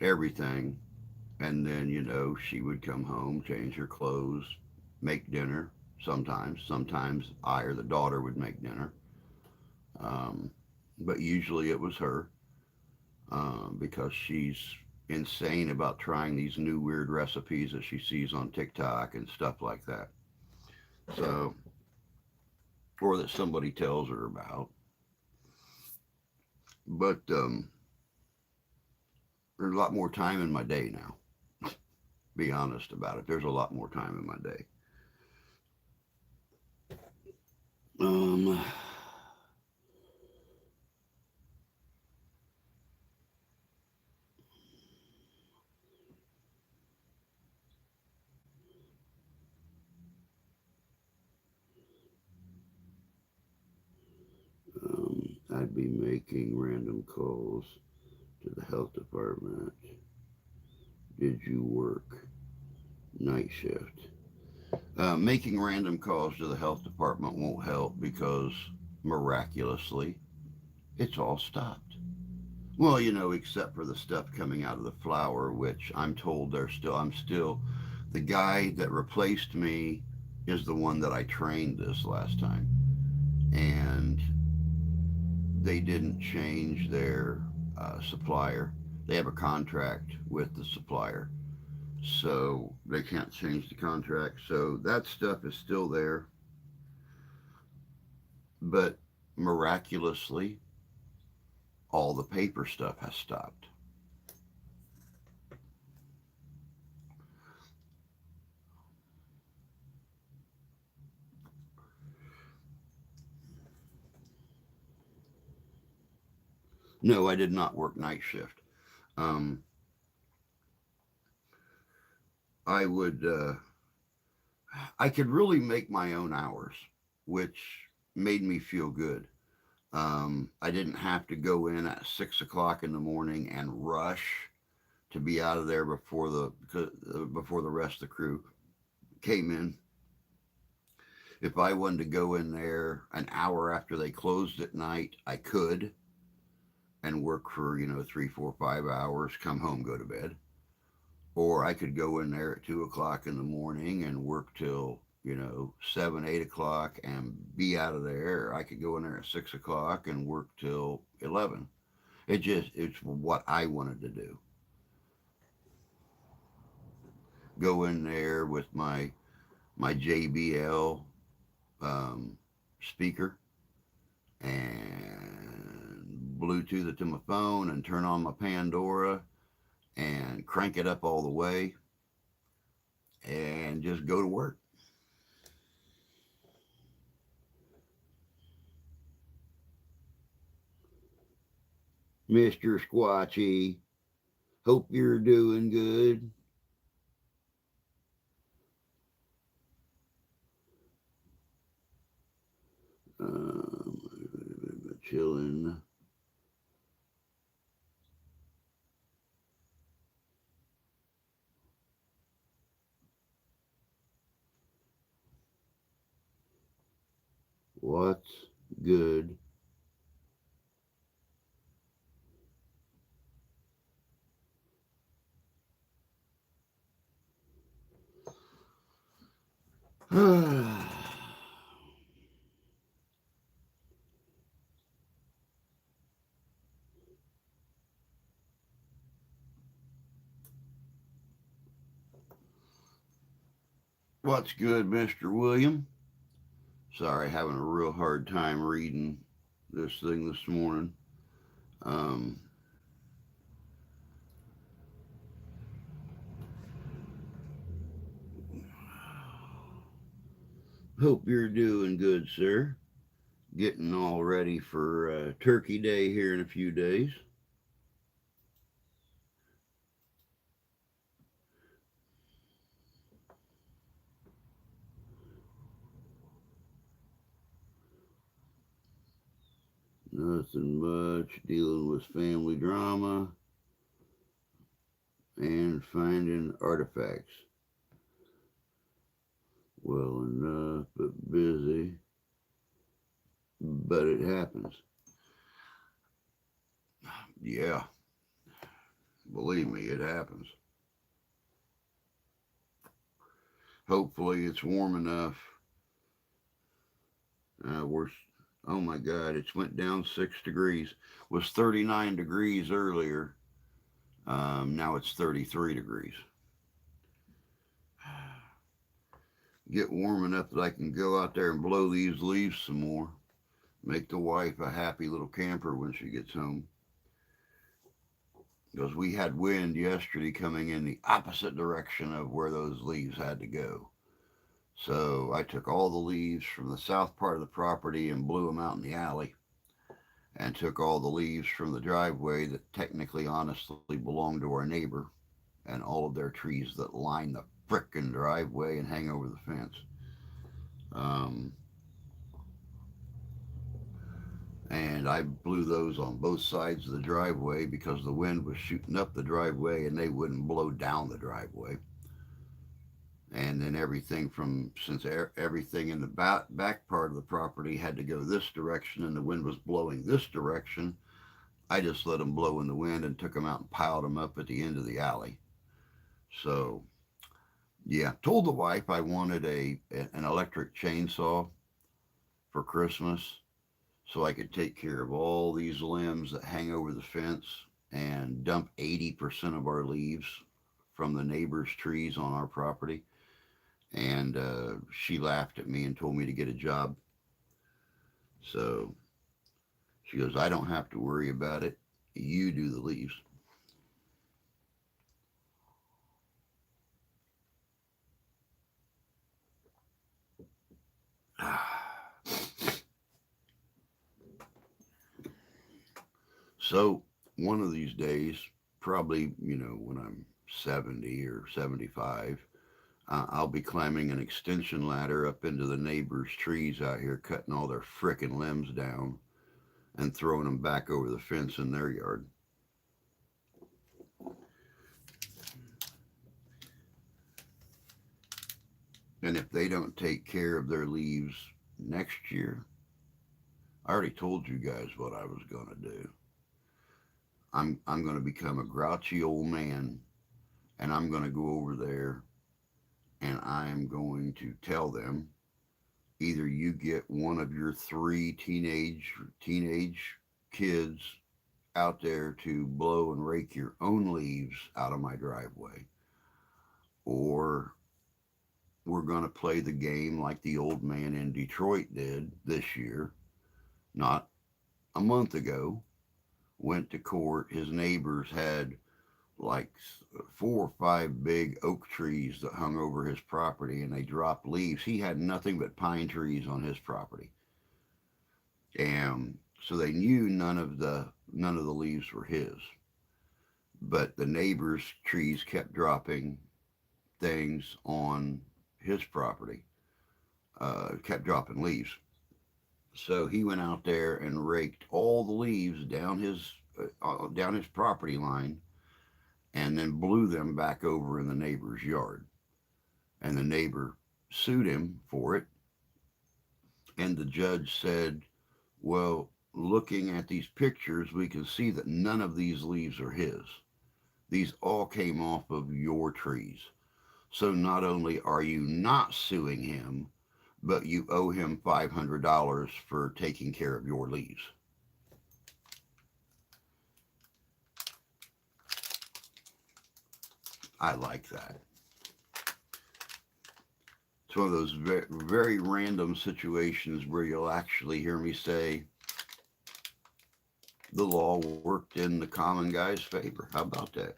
everything. And then, she would come home, change her clothes, make dinner sometimes. Sometimes I or the daughter would make dinner. Um, but usually it was her, because she's insane about trying these new weird recipes that she sees on TikTok and stuff like that. So, or that somebody tells her about. But there's a lot more time in my day now. Be honest about it. There's a lot more time in my day. Um, I'd be making random calls to the health department. Did you work night shift? Making random calls to the health department won't help because miraculously it's all stopped. Well, except for the stuff coming out of the flour, which I'm told I'm still, the guy that replaced me is the one that I trained this last time. And they didn't change their supplier. They have a contract with the supplier. So they can't change the contract. So that stuff is still there. But miraculously, all the paper stuff has stopped. No, I did not work night shift. Um, I would, I could really make my own hours, which made me feel good. I didn't have to go in at 6 o'clock in the morning and rush to be out of there before the rest of the crew came in. If I wanted to go in there an hour after they closed at night, I could, and work for 3, 4, 5 hours, come home, go to bed. Or I could go in there at 2 o'clock in the morning and work till 7, 8 o'clock and be out of there. I could go in there at 6 o'clock and work till 11. It's what I wanted to do. Go in there with my JBL speaker and Bluetooth it to my phone and turn on my Pandora and crank it up all the way and just go to work. Mr. Squatchy, hope you're doing good. Chilling. What's good? What's good, Mr. William? Sorry, having a real hard time reading this thing this morning. Um, Hope you're doing good, sir. Getting all ready for Turkey Day here in a few days. Nothing much. Dealing with family drama and finding artifacts. Well enough, but busy. But it happens. Yeah, believe me, it happens. Hopefully, it's warm enough. We're Oh my God, it's went down 6 degrees. Was 39 degrees earlier. Now it's 33 degrees. Get warm enough that I can go out there and blow these leaves some more. Make the wife a happy little camper when she gets home. Because we had wind yesterday coming in the opposite direction of where those leaves had to go. So I took all the leaves from the south part of the property and blew them out in the alley, and took all the leaves from the driveway that technically, honestly, belonged to our neighbor, and all of their trees that line the frickin' driveway and hang over the fence. Um, and I blew those on both sides of the driveway because the wind was shooting up the driveway and they wouldn't blow down the driveway. And then everything from, since everything in the back part of the property had to go this direction and the wind was blowing this direction, I just let them blow in the wind and took them out and piled them up at the end of the alley. So, yeah, told the wife I wanted an electric chainsaw for Christmas so I could take care of all these limbs that hang over the fence and dump 80% of our leaves from the neighbor's trees on our property. And she laughed at me and told me to get a job. So she goes, I don't have to worry about it. You do the leaves. So one of these days, probably, when I'm 70 or 75, I'll be climbing an extension ladder up into the neighbors' trees out here, cutting all their frickin' limbs down and throwing them back over the fence in their yard. And if they don't take care of their leaves next year, I already told you guys what I was going to do. I'm going to become a grouchy old man, and I'm going to go over there and I'm going to tell them, either you get one of your three teenage kids out there to blow and rake your own leaves out of my driveway, or we're going to play the game like the old man in Detroit did this year, not a month ago. Went to court. His neighbors had like 4 or 5 big oak trees that hung over his property, and they dropped leaves. He had nothing but pine trees on his property, and so they knew none of the leaves were his. But the neighbors' trees kept dropping things on his property, kept dropping leaves. So he went out there and raked all the leaves down his property line, and then blew them back over in the neighbor's yard. And the neighbor sued him for it. And the judge said, well, looking at these pictures, we can see that none of these leaves are his. These all came off of your trees. So not only are you not suing him, but you owe him $500 for taking care of your leaves. I like that. one of those very, very random situations where you'll actually hear me say the law worked in the common guy's favor. How about that?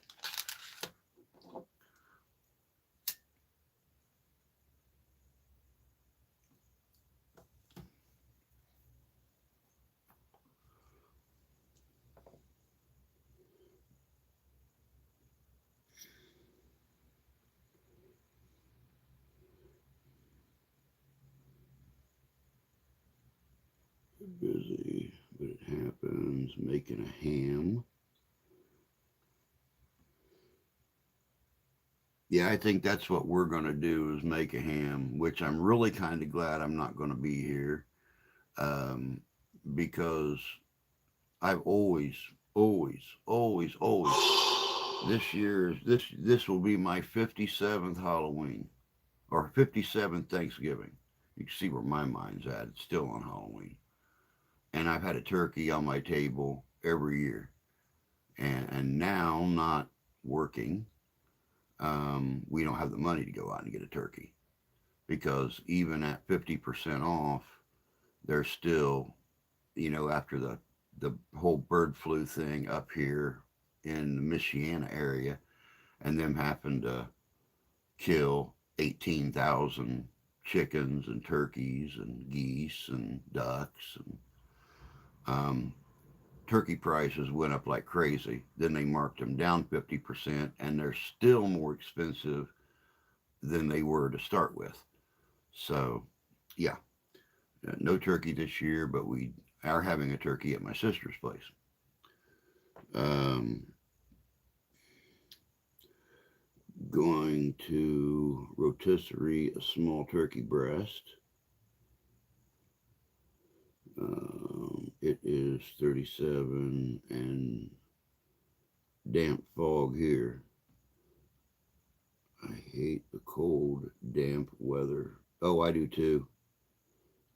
Busy, but it happens. Making a ham. Yeah, I think that's what we're going to do is make a ham, which I'm really kind of glad I'm not going to be here, um, because I've always. This will be my 57th Halloween or 57th Thanksgiving. You can see where my mind's at. It's still on Halloween, and I've had a turkey on my table every year, and now not working. We don't have the money to go out and get a turkey because even at 50% off, there's still, after the whole bird flu thing up here in the Michiana area, and them having to kill 18,000 chickens and turkeys and geese and ducks, and um, turkey prices went up like crazy. Then they marked them down 50%, and they're still more expensive than they were to start with. So, yeah, no turkey this year, but we are having a turkey at my sister's place. Um, Going to rotisserie a small turkey breast. It is 37 and damp fog here. I hate the cold, damp weather. Oh, I do too.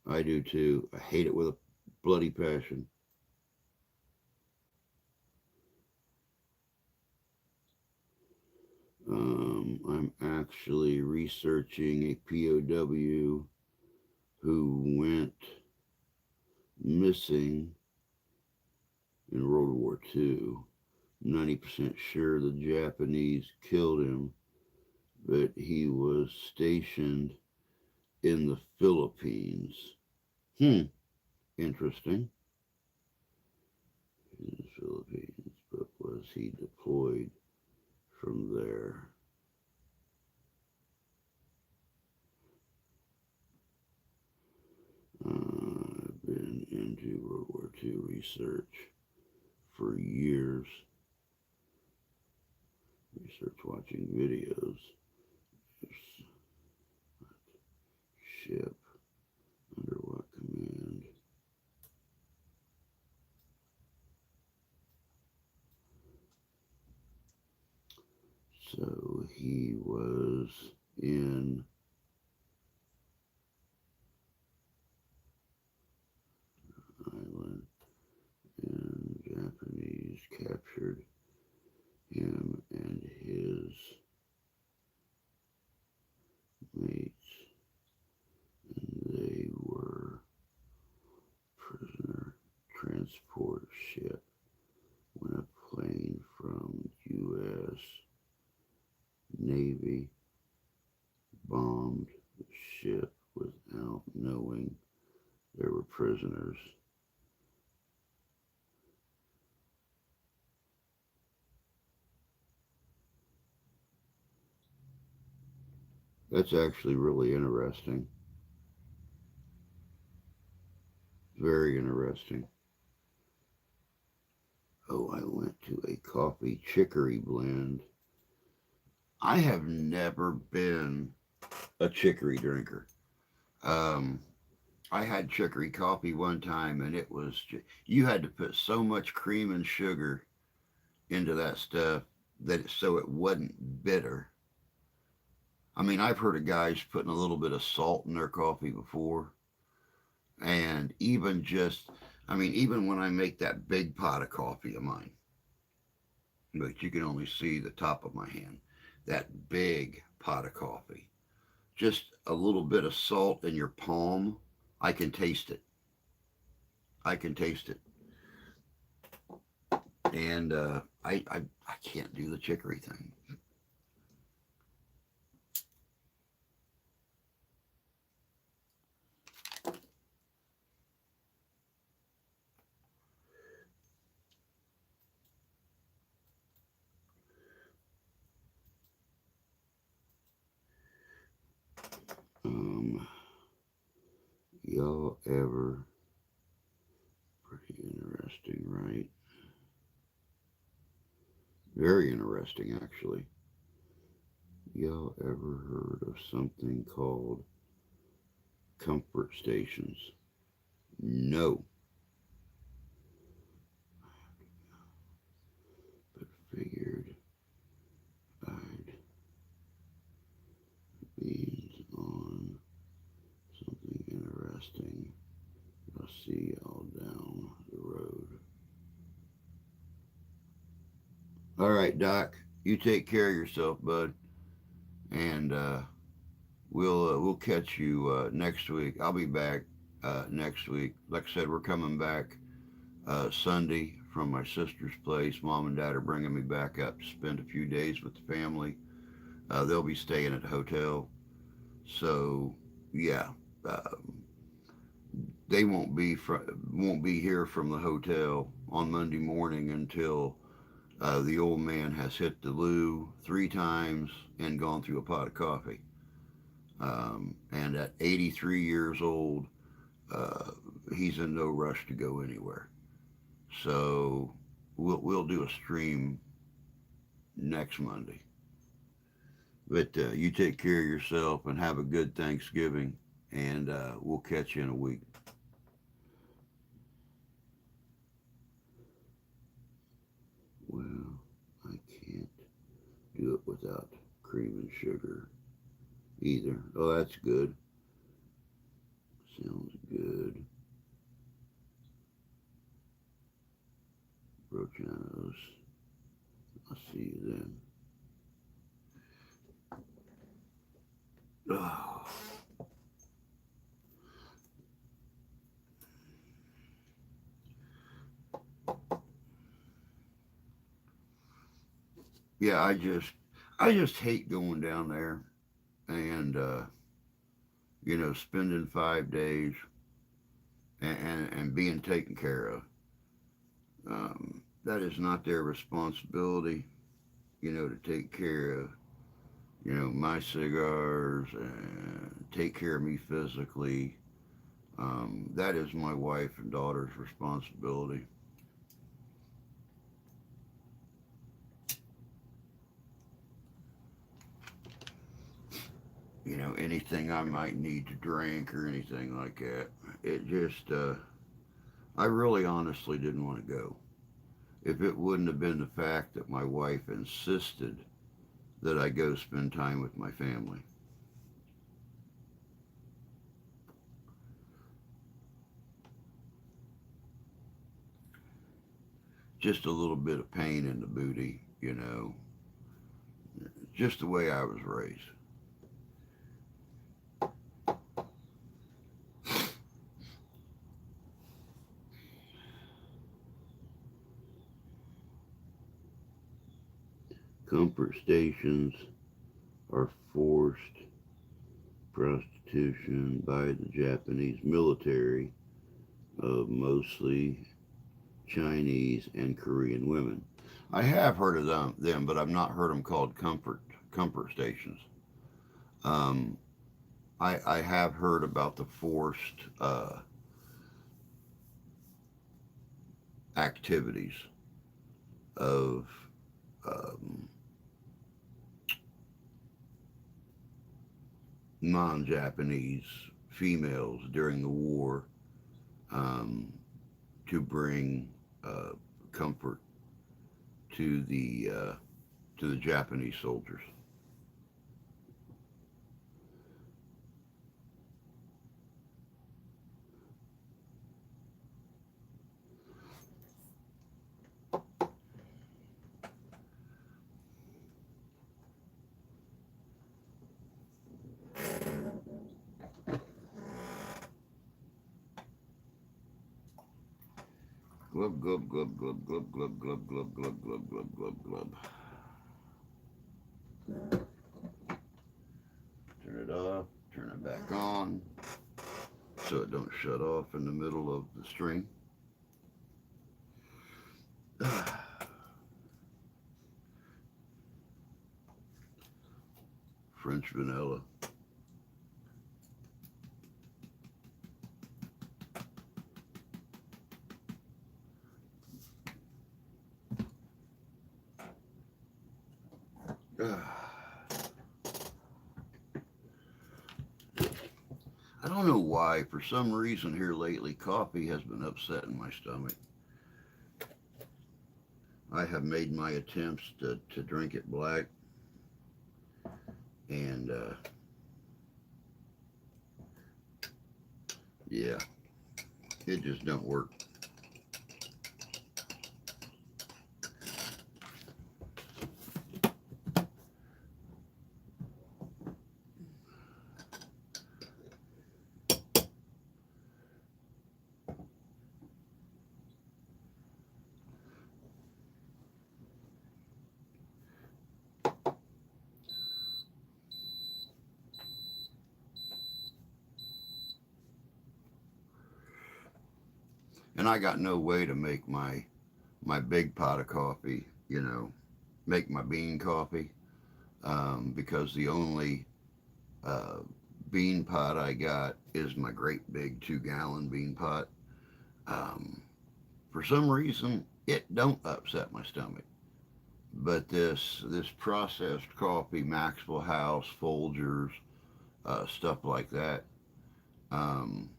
I do too. I hate it with a bloody passion. I'm actually researching a POW who went missing in World War II. 90% sure the Japanese killed him, but he was stationed in the Philippines. Interesting. In the Philippines, but was he deployed from there? I've been into World War II research for years. Research watching videos. Ship. Under what command? So he was in island, and Japanese captured him and his mates, and they were prisoner transport ship when a plane from U.S. Navy bombed the ship without knowing there were prisoners. That's actually really interesting. Very interesting. Oh, I went to a coffee chicory blend. I have never been a chicory drinker. Um, I had chicory coffee one time, and you had to put so much cream and sugar into that stuff so it wasn't bitter. I mean, I've heard of guys putting a little bit of salt in their coffee before, and even when I make that big pot of coffee of mine, but you can only see the top of my hand, that big pot of coffee. just a little bit of salt in your palm, I can taste it. I can taste it. And I can't do the chicory thing. Um, y'all ever, pretty interesting, right? Very interesting, actually. Y'all ever heard of something called comfort stations? No, but figured I'd be on something interesting. I'll see y'all down the road. All right, Doc. You take care of yourself, bud, and we'll catch you next week. I'll be back next week. Like I said, we're coming back Sunday from my sister's place. Mom and Dad are bringing me back up to spend a few days with the family. They'll be staying at the hotel, so yeah, uh, they won't be here from the hotel on Monday morning until the old man has hit the loo 3 times and gone through a pot of coffee. And at 83 years old, uh, he's in no rush to go anywhere. So we'll do a stream next Monday. But you take care of yourself and have a good Thanksgiving, and we'll catch you in a week. Well, I can't do it without cream and sugar either. Oh, that's good. Sounds good. Brochanos. I'll see you then. Oh, yeah, I just hate going down there and spending 5 days and being taken care of. That is not their responsibility, to take care of, my cigars and take care of me physically. That is my wife and daughter's responsibility. Anything I might need to drink or anything like that. It just, I really honestly didn't want to go. If it wouldn't have been the fact that my wife insisted that I go spend time with my family. Just a little bit of pain in the booty, just the way I was raised. Comfort stations are forced prostitution by the Japanese military of mostly Chinese and Korean women. I have heard of them, but I've not heard them called comfort stations. Um, I have heard about the forced activities of um, non-Japanese females during the war, um, to bring uh, comfort to the Japanese soldiers. Glub, glub, glub, glub, glub, glub, glub, glub, glub, glub, glub, glub, glub. Turn it off, turn it back on so it don't shut off in the middle of the string. French vanilla. I don't know why, for some reason here lately, coffee has been upsetting my stomach. I have made my attempts to drink it black, and yeah, it just don't work. And I got no way to make my big pot of coffee, make my bean coffee, because the only uh, bean pot I got is my great big 2 gallon bean pot. Um, for some reason, it don't upset my stomach. But this processed coffee, Maxwell House, Folgers, stuff like that, um,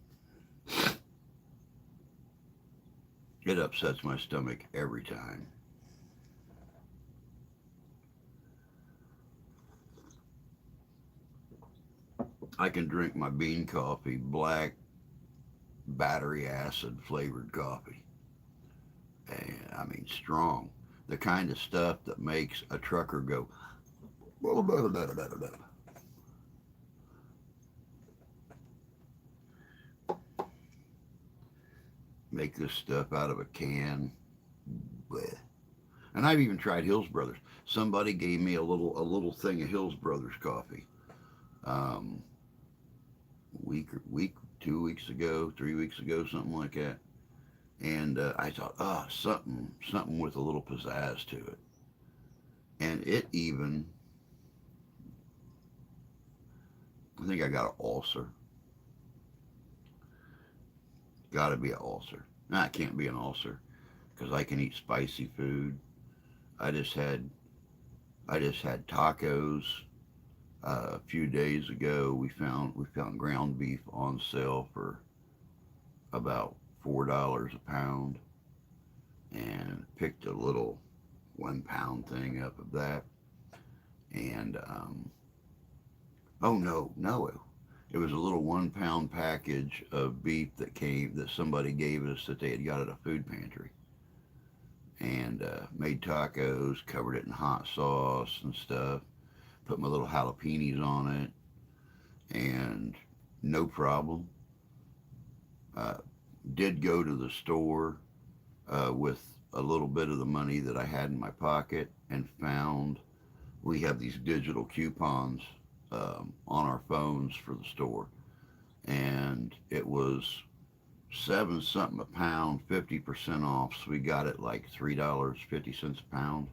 it upsets my stomach every time. I can drink my bean coffee, black battery acid flavored coffee, and I mean strong, the kind of stuff that makes a trucker go, make this stuff out of a can. Bleh. And I've even tried Hills Brothers. Somebody gave me a little thing of Hills Brothers coffee. Um, week, 2 weeks ago, 3 weeks ago, something like that. And I thought, something with a little pizzazz to it. And it even, I think I got an ulcer. Got to be an ulcer. Nah, it can't be an ulcer because I can eat spicy food. I just had I just had tacos a few days ago. We found ground beef on sale for about $4 a pound, and picked a little 1 pound thing up of that. And oh no, it was a little 1 pound package of beef that somebody gave us that they had got at a food pantry, and made tacos, covered it in hot sauce and stuff, put my little jalapenos on it, and no problem. Uh, did go to the store with a little bit of the money that I had in my pocket, and found we have these digital coupons on our phones for the store, and it was seven something a pound, 50% off. So we got it like $3.50 a pound.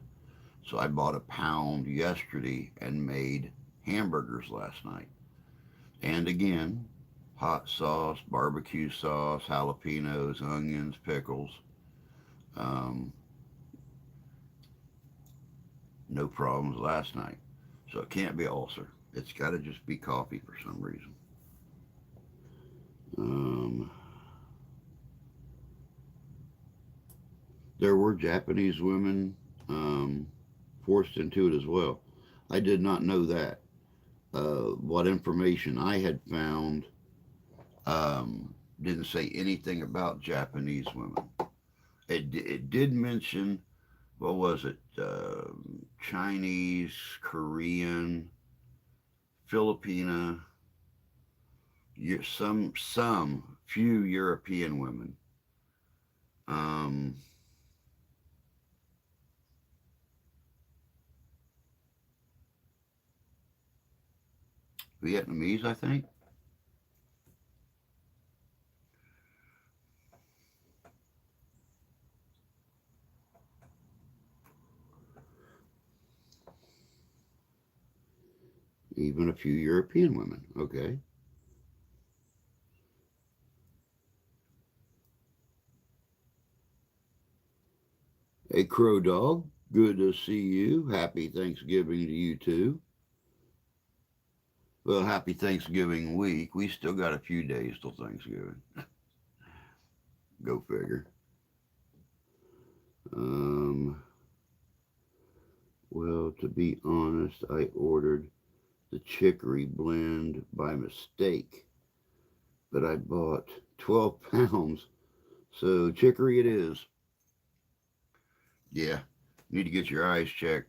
So I bought a pound yesterday and made hamburgers last night. And again, hot sauce, barbecue sauce, jalapenos, onions, pickles. Um, no problems last night. So it can't be ulcer. It's got to just be coffee for some reason. Um, there were Japanese women forced into it as well. I did not know that. What information I had found didn't say anything about Japanese women. It did mention, what was it? Chinese, Korean, Filipina, some few European women. Um, Vietnamese, I think. Even a few European women. Okay. Hey, Crow Dog, good to see you. Happy Thanksgiving to you too. Well, happy Thanksgiving week. We still got a few days till Thanksgiving. Go figure. Um, well, to be honest, I ordered the chicory blend by mistake, but I bought 12 pounds. So chicory it is. Yeah, you need to get your eyes checked.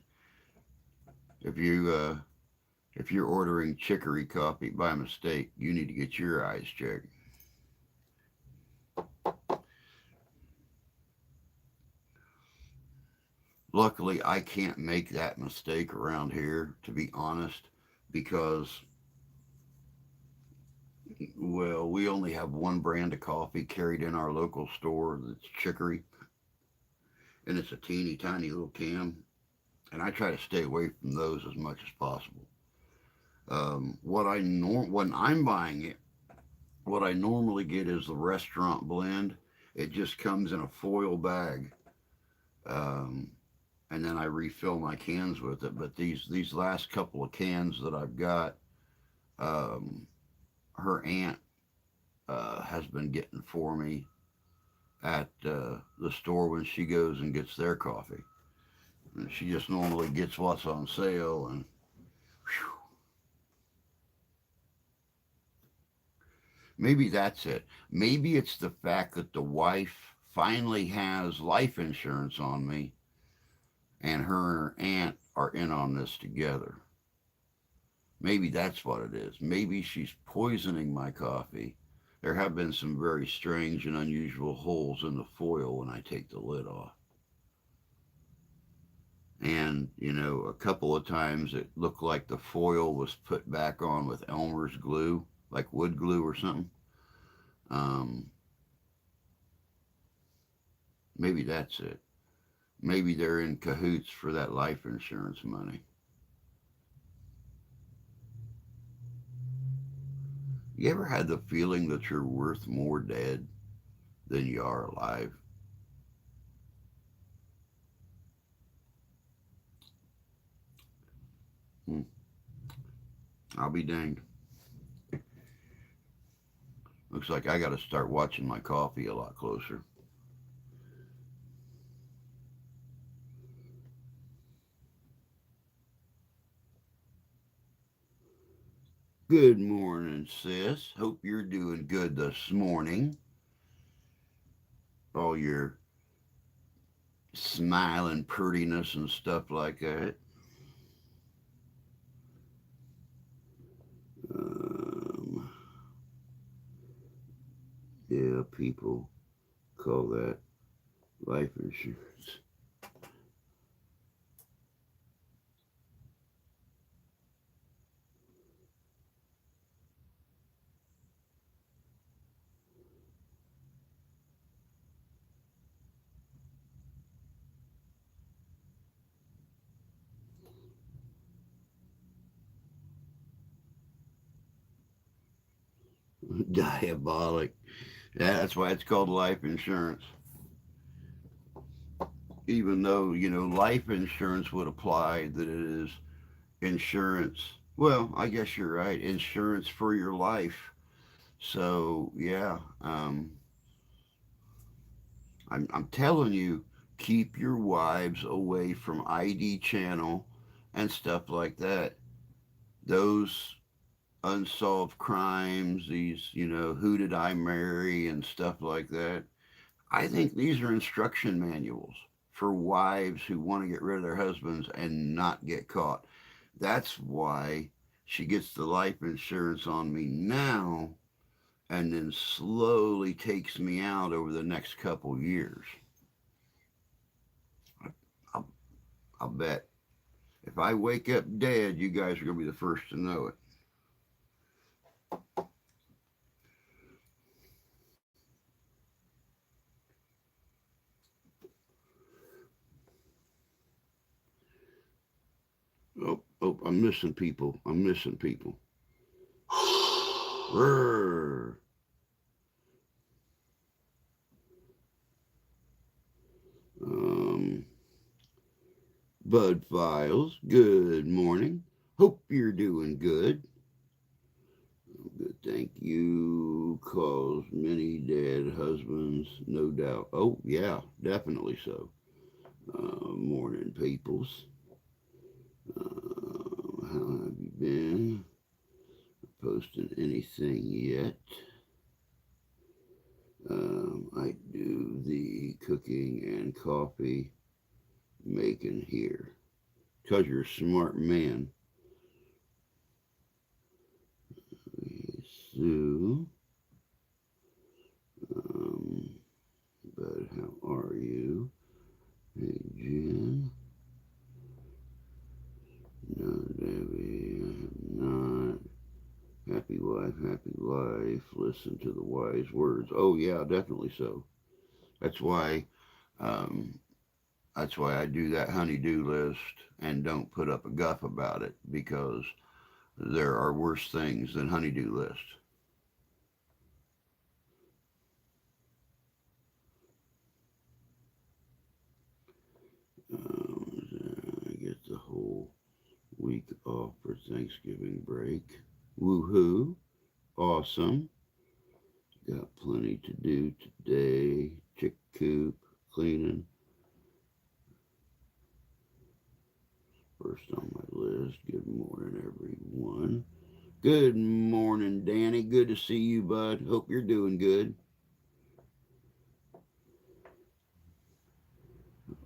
If you if you're ordering chicory coffee by mistake, you need to get your eyes checked. Luckily, I can't make that mistake around here, to be honest, because, well, we only have one brand of coffee carried in our local store that's chicory, and it's a teeny tiny little can, and I try to stay away from those as much as possible. When I'm buying it, what I normally get is the restaurant blend. It just comes in a foil bag, um, and then I refill my cans with it. But these last couple of cans that I've got, um, her aunt has been getting for me at the store when she goes and gets their coffee. And she just normally gets what's on sale, and whew, maybe that's it. Maybe it's the fact that the wife finally has life insurance on me, and her aunt are in on this together. Maybe that's what it is. Maybe she's poisoning my coffee. There have been some very strange and unusual holes in the foil when I take the lid off. And, a couple of times it looked like the foil was put back on with Elmer's glue, like wood glue or something. Um, Maybe that's it. Maybe they're in cahoots for that life insurance money. You ever had the feeling that you're worth more dead than you are alive? Hmm, I'll be danged. Looks like I got to start watching my coffee a lot closer. Good morning, sis. Hope you're doing good this morning. All your smiling prettiness and stuff like that. Um, yeah, people call that life insurance. Diabolic. Yeah, that's why it's called life insurance. Even though, life insurance would apply that it is insurance. Well, I guess you're right. Insurance for your life. So, yeah, I'm telling you, keep your wives away from ID channel and stuff like that. Those unsolved crimes, these, who did I marry and stuff like that. I think these are instruction manuals for wives who want to get rid of their husbands and not get caught. That's why she gets the life insurance on me now, and then slowly takes me out over the next couple years. I'll, I'll bet if I wake up dead, you guys are going to be the first to know it. Oh, oh, I'm missing people. I'm missing people. Rrr. Um, Bud Files, good morning. Hope you're doing good. Good, thank you. Cause many dead husbands, no doubt. Oh, yeah, definitely so. Morning, peoples. How have you been? Posting anything yet? I do the cooking and coffee making here. Because you're a smart man. Sue. Um, but how are you? Hey, Jen. No, Debbie, I have not. Happy wife, happy life. Listen to the wise words. Oh yeah, definitely so. That's why, um, that's why I do that honey-do list and don't put up a guff about it because there are worse things than honey-do list. I get the whole week off for Thanksgiving break. Woohoo! Awesome. Got plenty to do today. Chick coop, cleaning. First on my list. Good morning, everyone. Good morning, Danny. Good to see you, bud. Hope you're doing good.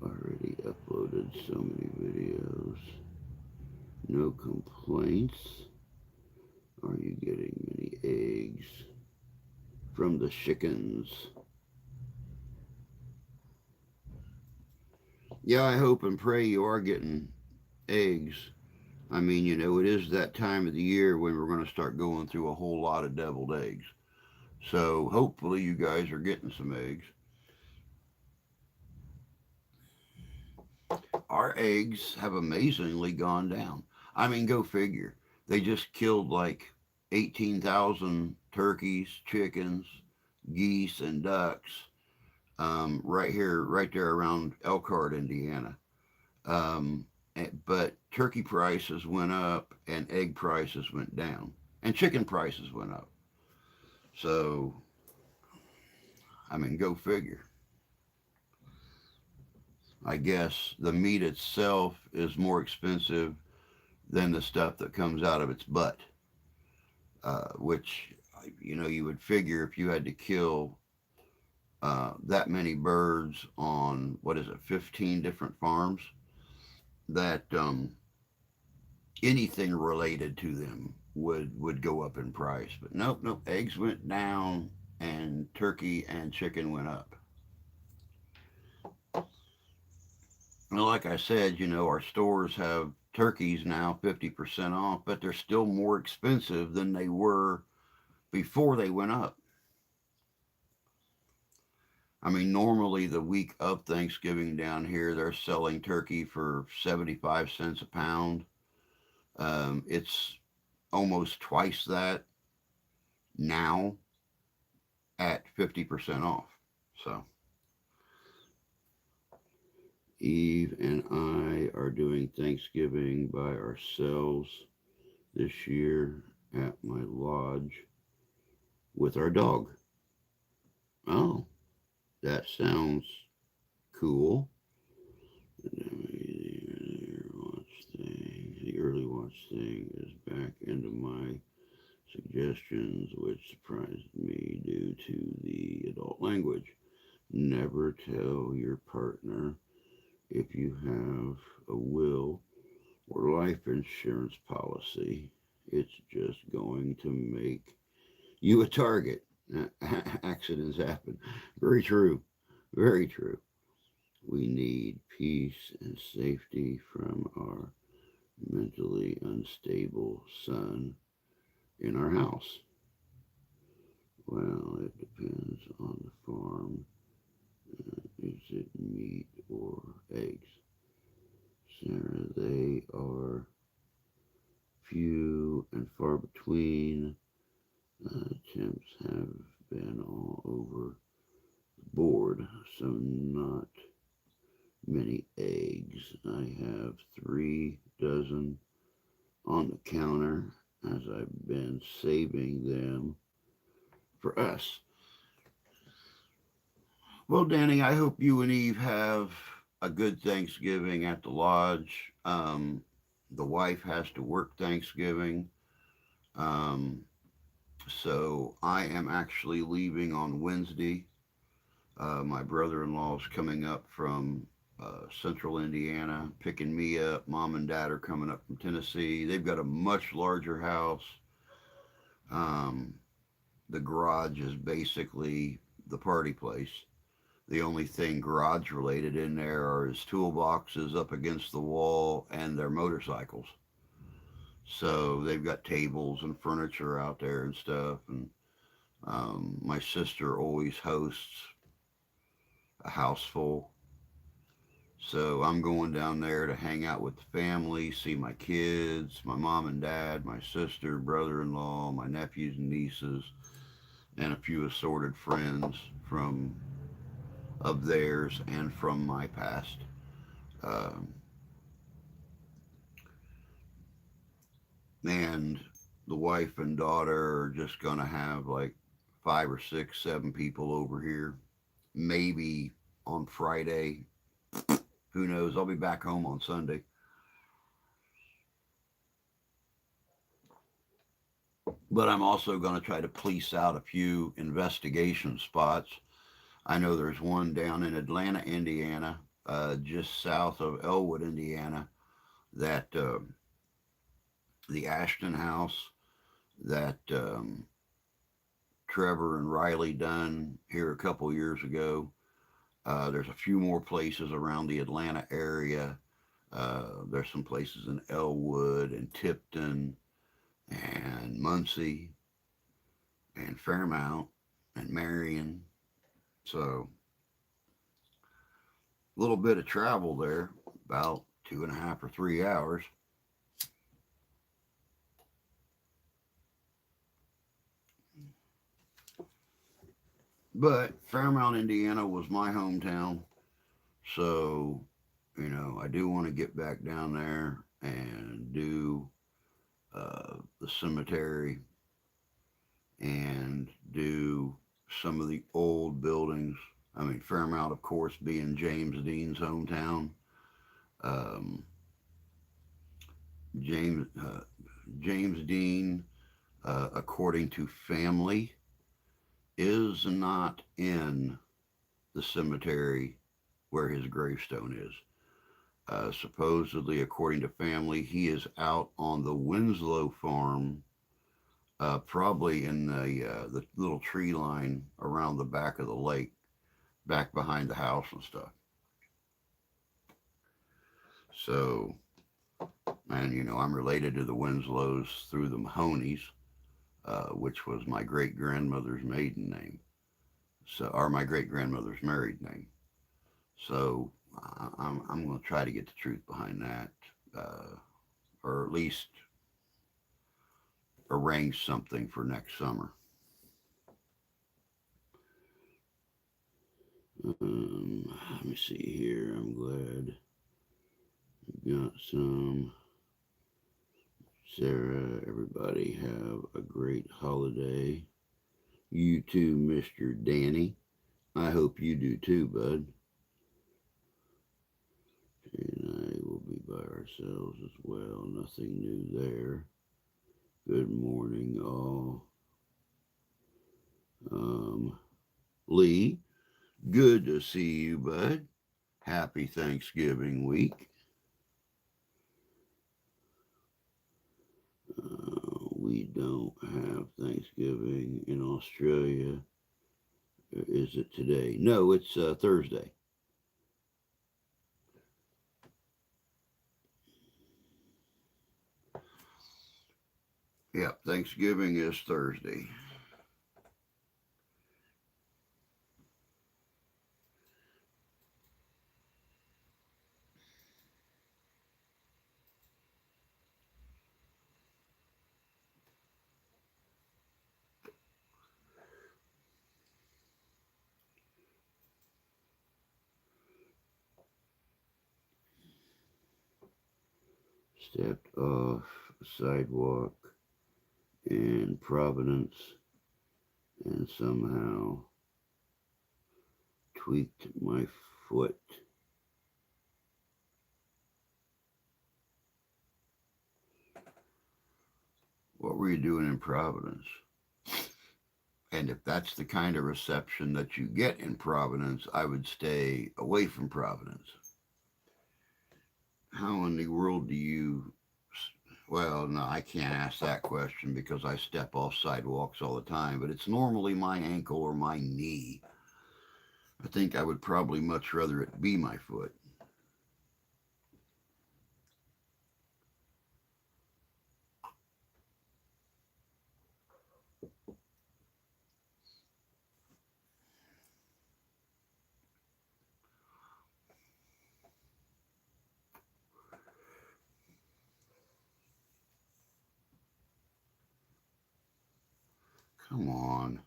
Already uploaded so many videos. No complaints. Are you getting many eggs from the chickens? Yeah, I hope and pray you are getting eggs. I mean, it is that time of the year when we're going to start going through a whole lot of deviled eggs. So hopefully you guys are getting some eggs. Our eggs have amazingly gone down. I mean, go figure. They just killed like 18,000 turkeys, chickens, geese, and ducks right here, right there around Elkhart, Indiana. But turkey prices went up and egg prices went down and chicken prices went up. So, I mean, go figure. I guess the meat itself is more expensive than the stuff that comes out of its butt, which, you would figure if you had to kill that many birds on, what is it, 15 different farms, that anything related to them would go up in price. But nope, nope. Eggs went down, and turkey and chicken went up. And like I said, our stores have turkeys now 50% off, but they're still more expensive than they were before they went up. I mean, normally the week of Thanksgiving down here, they're selling turkey for 75 cents a pound. It's almost twice that now at 50% off. So Eve and I are doing Thanksgiving by ourselves this year at my lodge with our dog. Oh, that sounds cool. The early watch thing is back into my suggestions, which surprised me due to the adult language. Never tell your partner if you have a will or life insurance policy. It's just going to make you a target. Accidents happen. Very true. Very true. We need peace and safety from our mentally unstable son in our house. Well, it depends on the farm. Is it meat or eggs? Sarah, they are few and far between. Attempts have been all over the board, so not many eggs. I have 3 dozen on the counter as I've been saving them for us. Well, Danny, I hope you and Eve have a good Thanksgiving at the lodge. The wife has to work Thanksgiving. Um, so I am actually leaving on Wednesday. My brother in law is coming up from central Indiana, picking me up. Mom and dad are coming up from Tennessee. They've got a much larger house. Um, the garage is basically the party place. The only thing garage related in there are his toolboxes up against the wall and their motorcycles. So they've got tables and furniture out there and stuff. And my sister always hosts a house full. So I'm going down there to hang out with the family, see my kids, my mom and dad, my sister, brother in law, my nephews and nieces, and a few assorted friends from of theirs and from my past. Um, and the wife and daughter are just going to have like 5 or 6, 7 people over here. Maybe on Friday. Who knows? I'll be back home on Sunday. But I'm also going to try to police out a few investigation spots. I know there's one down in Atlanta, Indiana, just south of Elwood, Indiana, that the Ashton House that Trevor and Riley done here a couple years ago. There's a few more places around the Atlanta area. There's some places in Elwood and Tipton and Muncie and Fairmount and Marion. So a little bit of travel there, about 2.5 or 3 hours. But Fairmount, Indiana was my hometown. So, I do want to get back down there and do the cemetery and do some of the old buildings. I mean, Fairmount, of course, being James Dean's hometown. Um, James James Dean, according to family, is not in the cemetery where his gravestone is. Supposedly, according to family, he is out on the Winslow farm, probably in the little tree line around the back of the lake, back behind the house and stuff. So, and I'm related to the Winslows through the Mahoneys, which was my great grandmother's maiden name, so or my great grandmother's married name. So I'm going to try to get the truth behind that, or at least arrange something for next summer. Let me see here. I'm glad I got some. Sarah, everybody have a great holiday. You too, Mr. Danny. I hope you do too, bud. And I will be by ourselves as well. Nothing new there. Good morning, all. Lee, good to see you, bud. Happy Thanksgiving week. We don't have Thanksgiving in Australia. Is it today? No, it's Thursday. Yep, Thanksgiving is Thursday. Stepped off a sidewalk in Providence and somehow tweaked my foot. What were you doing in Providence? And if that's the kind of reception that you get in Providence, I would stay away from Providence. How in the world do you? Well, no, I can't ask that question because I step off sidewalks all the time, but it's normally my ankle or my knee. I think I would probably much rather it be my foot. Come on.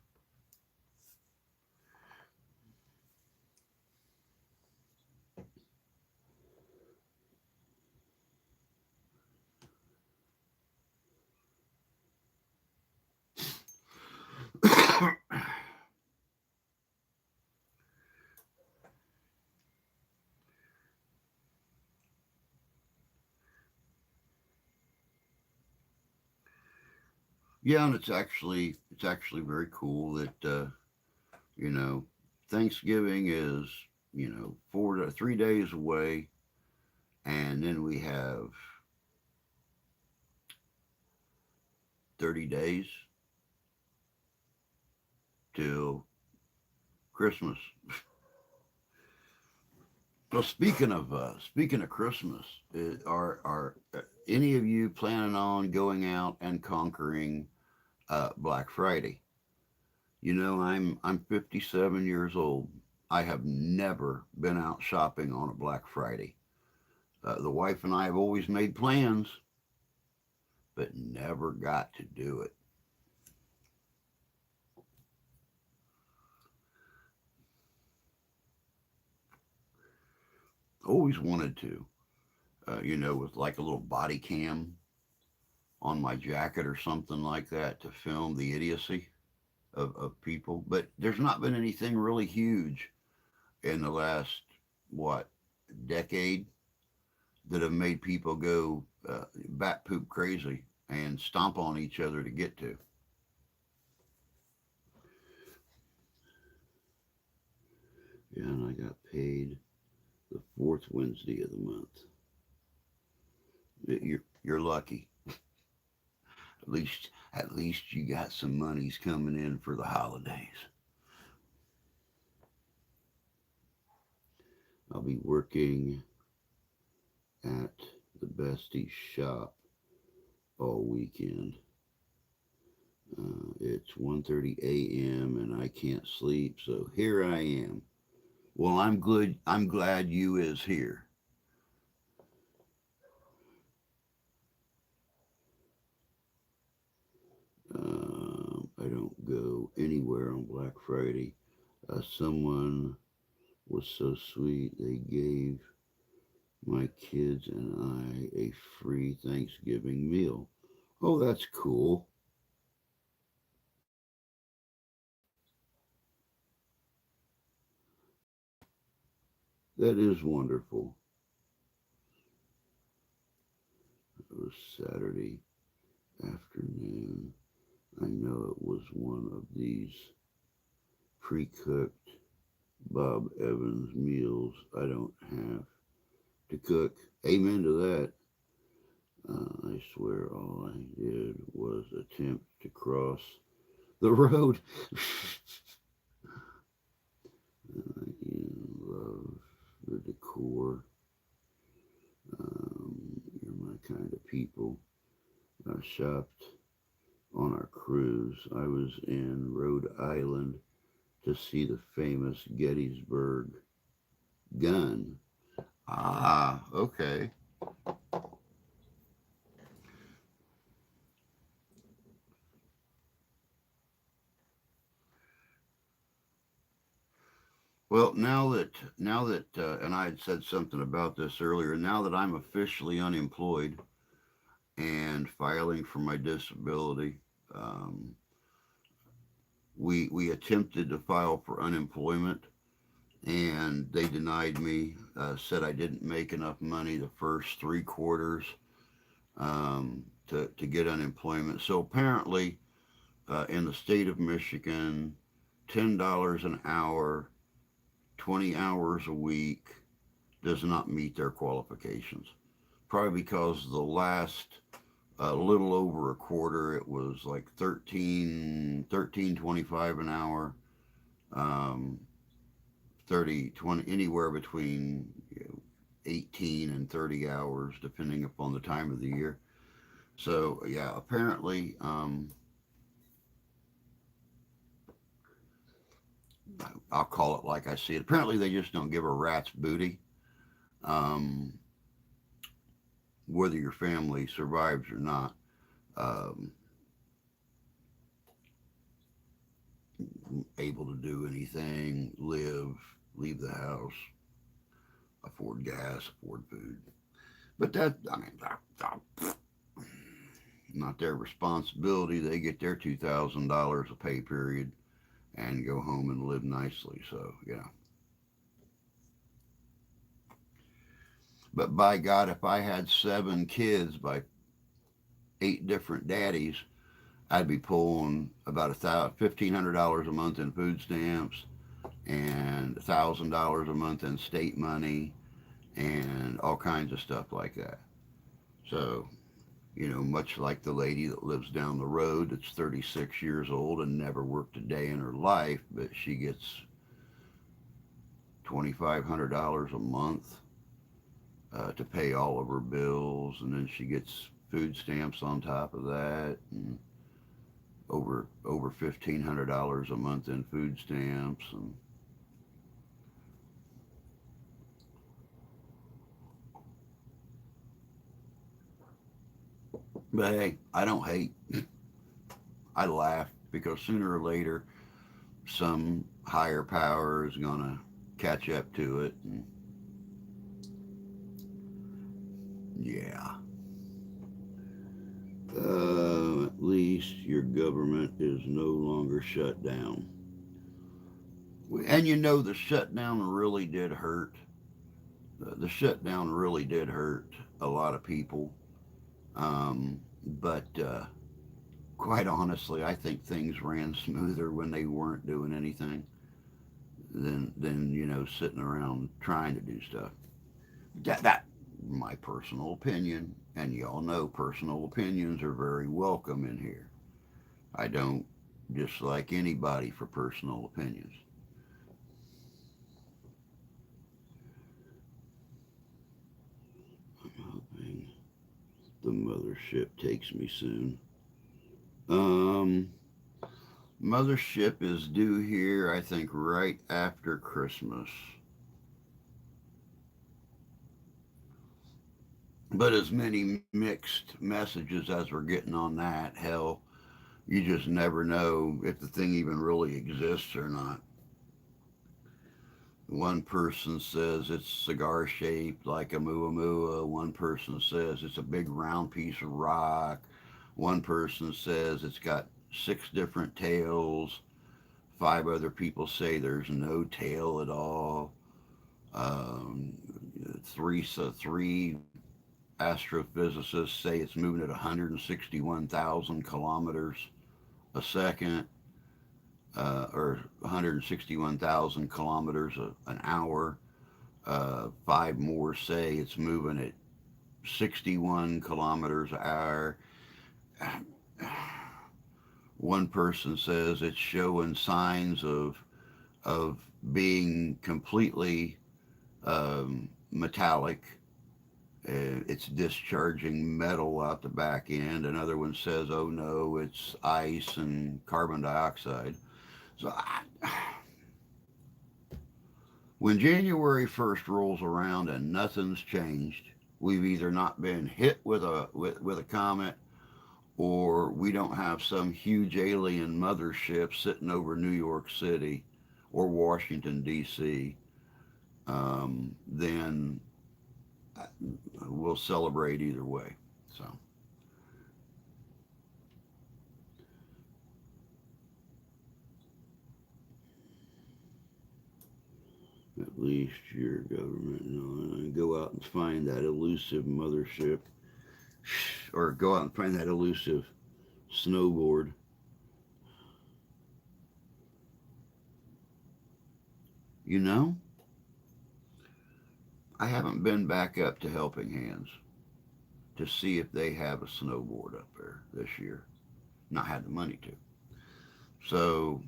Yeah, and it's actually very cool that you know Thanksgiving is 3 days away, and then we have 30 days till Christmas. Well, speaking of Christmas, are any of you planning on going out and conquering Black Friday? I'm 57 years old. I have never been out shopping on a Black Friday. The wife and I have always made plans, but never got to do it. Always wanted to, with like a little body cam on my jacket or something like that to film the idiocy of people. But there's not been anything really huge in the last, what, decade that have made people go bat poop crazy and stomp on each other to get to. Yeah, and I got paid the fourth Wednesday of the month. You're lucky. At least you got some monies coming in for the holidays. I'll be working at the Bestie shop all weekend. It's 1:30 a.m. and I can't sleep, so here I am. Well, I'm good. I'm glad you is here. I don't go anywhere on Black Friday. Someone was so sweet. They gave my kids and I a free Thanksgiving meal. Oh, that's cool. That is wonderful. It was Saturday afternoon. I know it was one of these pre cooked Bob Evans meals I don't have to cook. Amen to that. I swear all I did was attempt to cross the road. I love the decor. You're my kind of people. I shopped on our cruise. I was in Rhode Island to see the famous Gettysburg gun. Ah, okay. Well, and I had said something about this earlier. Now that I'm officially unemployed and filing for my disability, um, we attempted to file for unemployment, and they denied me. Said I didn't make enough money the first 3 quarters to get unemployment. So apparently, in the state of Michigan, $10 an hour, 20 hours a week does not meet their qualifications. Probably because the last little over a quarter, it was like 13.25 an hour, um, 30, 20, anywhere between 18 and 30 hours, depending upon the time of the year. So yeah, apparently, I'll call it like I see it. Apparently, they just don't give a rat's booty um, whether your family survives or not. Um, Able to do anything, live, leave the house, afford gas, afford food. But that, I mean, not their responsibility. They get their $2,000 a pay period and go home and live nicely. So, yeah. But by God, if I had 7 kids by 8 different daddies, I'd be pulling about $1,500 a month in food stamps and $1,000 a month in state money and all kinds of stuff like that. So, much like the lady that lives down the road that's 36 years old and never worked a day in her life, but she gets $2,500 a month to pay all of her bills, and then she gets food stamps on top of that, and over $1,500 a month in food stamps, and but hey, I don't hate. I laugh because sooner or later some higher power is gonna catch up to it, and yeah. At least your government is no longer shut down. And the shutdown really did hurt. The shutdown really did hurt a lot of people. But quite honestly, I think things ran smoother when they weren't doing anything than sitting around trying to do stuff. That my personal opinion, and y'all know personal opinions are very welcome in here. I don't dislike anybody for personal opinions. I'm hoping the mothership takes me soon. Um, Mothership is due here, I think, right after Christmas. But as many mixed messages as we're getting on that, hell, you just never know if the thing even really exists or not. One person says it's cigar shaped like a muamua. One person says it's a big round piece of rock. One person says it's got 6 different tails. 5 other people say there's no tail at all. Um, three astrophysicists say it's moving at 161,000 kilometers a second, or 161,000 kilometers an hour. 5 more say it's moving at 61 kilometers an hour. One person says it's showing signs of being completely metallic. It's discharging metal out the back end. Another one says, "Oh no, it's ice and carbon dioxide." So when January 1st rolls around and nothing's changed, we've either not been hit with a comet, or we don't have some huge alien mothership sitting over New York City or Washington D.C. Then we'll celebrate either way. So at least your government, go out and find that elusive mothership, or go out and find that elusive snowboard. You know, I haven't been back up to Helping Hands to see if they have a snowboard up there this year. Not had the money to. So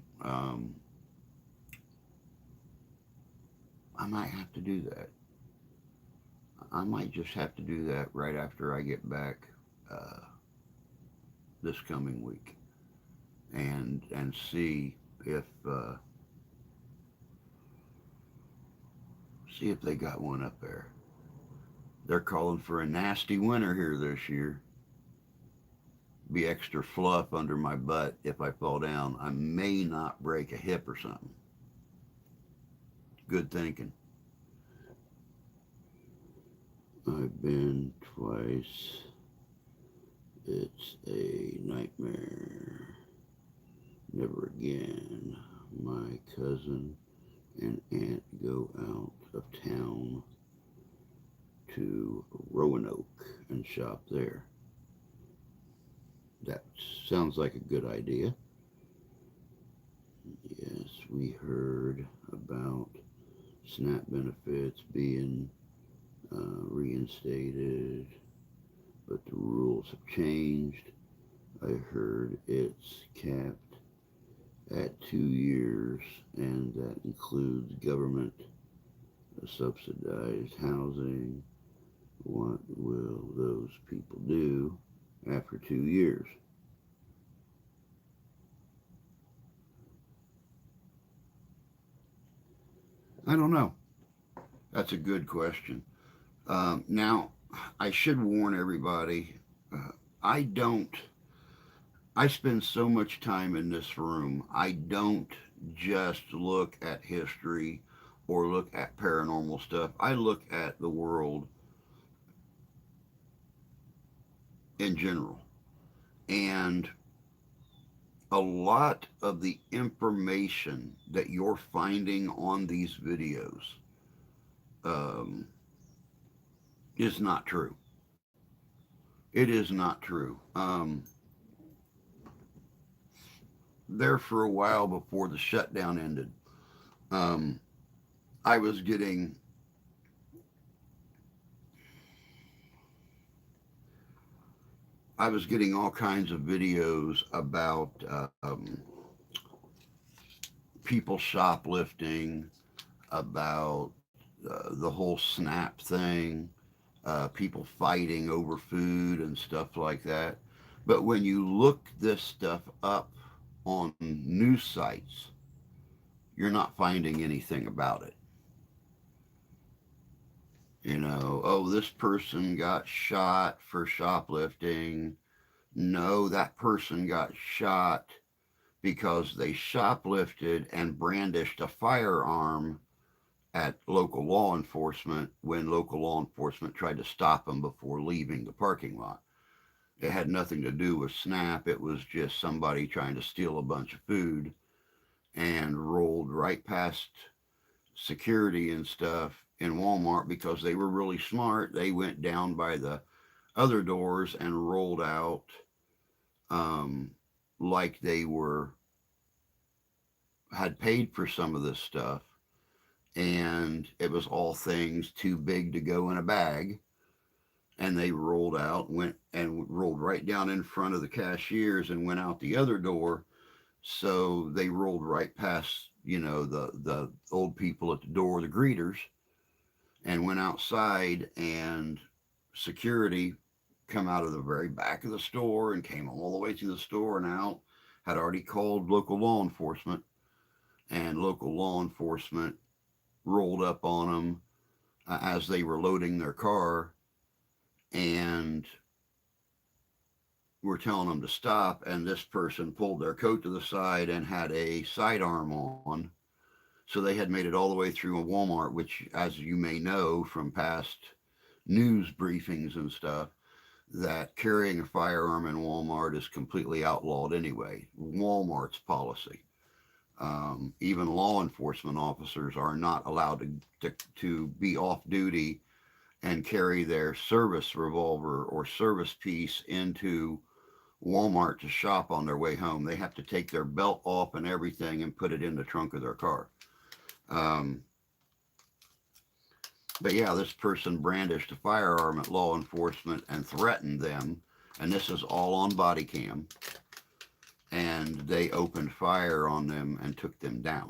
I might have to do that. I might just have to do that right after I get back uh, this coming week, and uh, see if they got one up there. They're calling for a nasty winter here this year. Be extra fluff under my butt if I fall down. I may not break a hip or something. Good thinking. I've been twice. It's a nightmare. Never again. My cousin and aunt go out of town to Roanoke and shop there. That sounds like a good idea. Yes, we heard about SNAP benefits being reinstated, but the rules have changed. I heard it's capped at 2 years, and that includes government subsidized housing. What will those people do after 2 years? I don't know. That's a good question. Now, I should warn everybody. Uh, I don't. I spend so much time in this room. I don't just look at history or look at paranormal stuff. I look at the world in general. And a lot of the information that you're finding on these videos um, is not true. It is not true. There for a while before the shutdown ended, um, I was getting I was getting all kinds of videos about people shoplifting, about the whole SNAP thing, people fighting over food and stuff like that. But when you look this stuff up on news sites, you're not finding anything about it. Oh, this person got shot for shoplifting. No, that person got shot because they shoplifted and brandished a firearm at local law enforcement when local law enforcement tried to stop them before leaving the parking lot. It had nothing to do with SNAP. It was just somebody trying to steal a bunch of food and rolled right past security and stuff in Walmart because they were really smart. They went down by the other doors and rolled out um, like they were had paid for some of this stuff, and it was all things too big to go in a bag. and they rolled out, went and rolled right down in front of the cashiers and went out the other door. So they rolled right past, the old people at the door, the greeters, and went outside, and security come out of the very back of the store and came all the way through the store and out, had already called local law enforcement, and local law enforcement rolled up on them as they were loading their car, and were telling them to stop, and this person pulled their coat to the side and had a sidearm on. So they had made it all the way through a Walmart, which, as you may know from past news briefings and stuff, that carrying a firearm in Walmart is completely outlawed anyway. Walmart's policy. Even law enforcement officers are not allowed to be off duty and carry their service revolver or service piece into Walmart to shop on their way home. They have to take their belt off and everything and put it in the trunk of their car. Um, but yeah, this person brandished a firearm at law enforcement and threatened them. And this is all on body cam. And they opened fire on them and took them down.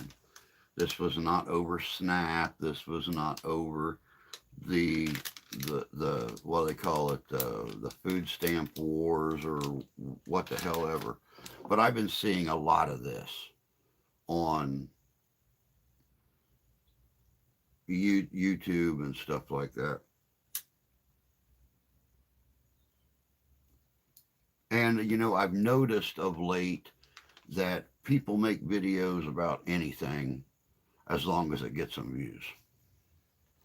This was not over SNAP. This was not over the the what do they call it, the food stamp wars or what the hell ever. But I've been seeing a lot of this on YouTube and stuff like that. And I've noticed of late that people make videos about anything as long as it gets some views,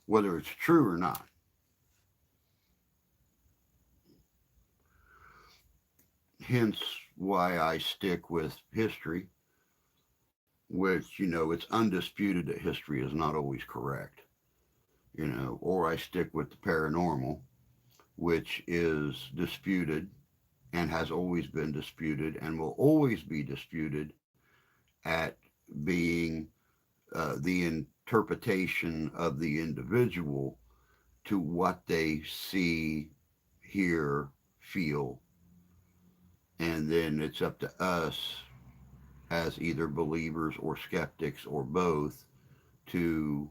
whether it's true or not. Hence why I stick with history, which, it's undisputed that history is not always correct, or I stick with the paranormal, which is disputed and has always been disputed and will always be disputed at being the interpretation of the individual to what they see, hear, feel, and then it's up to us as either believers or skeptics or both to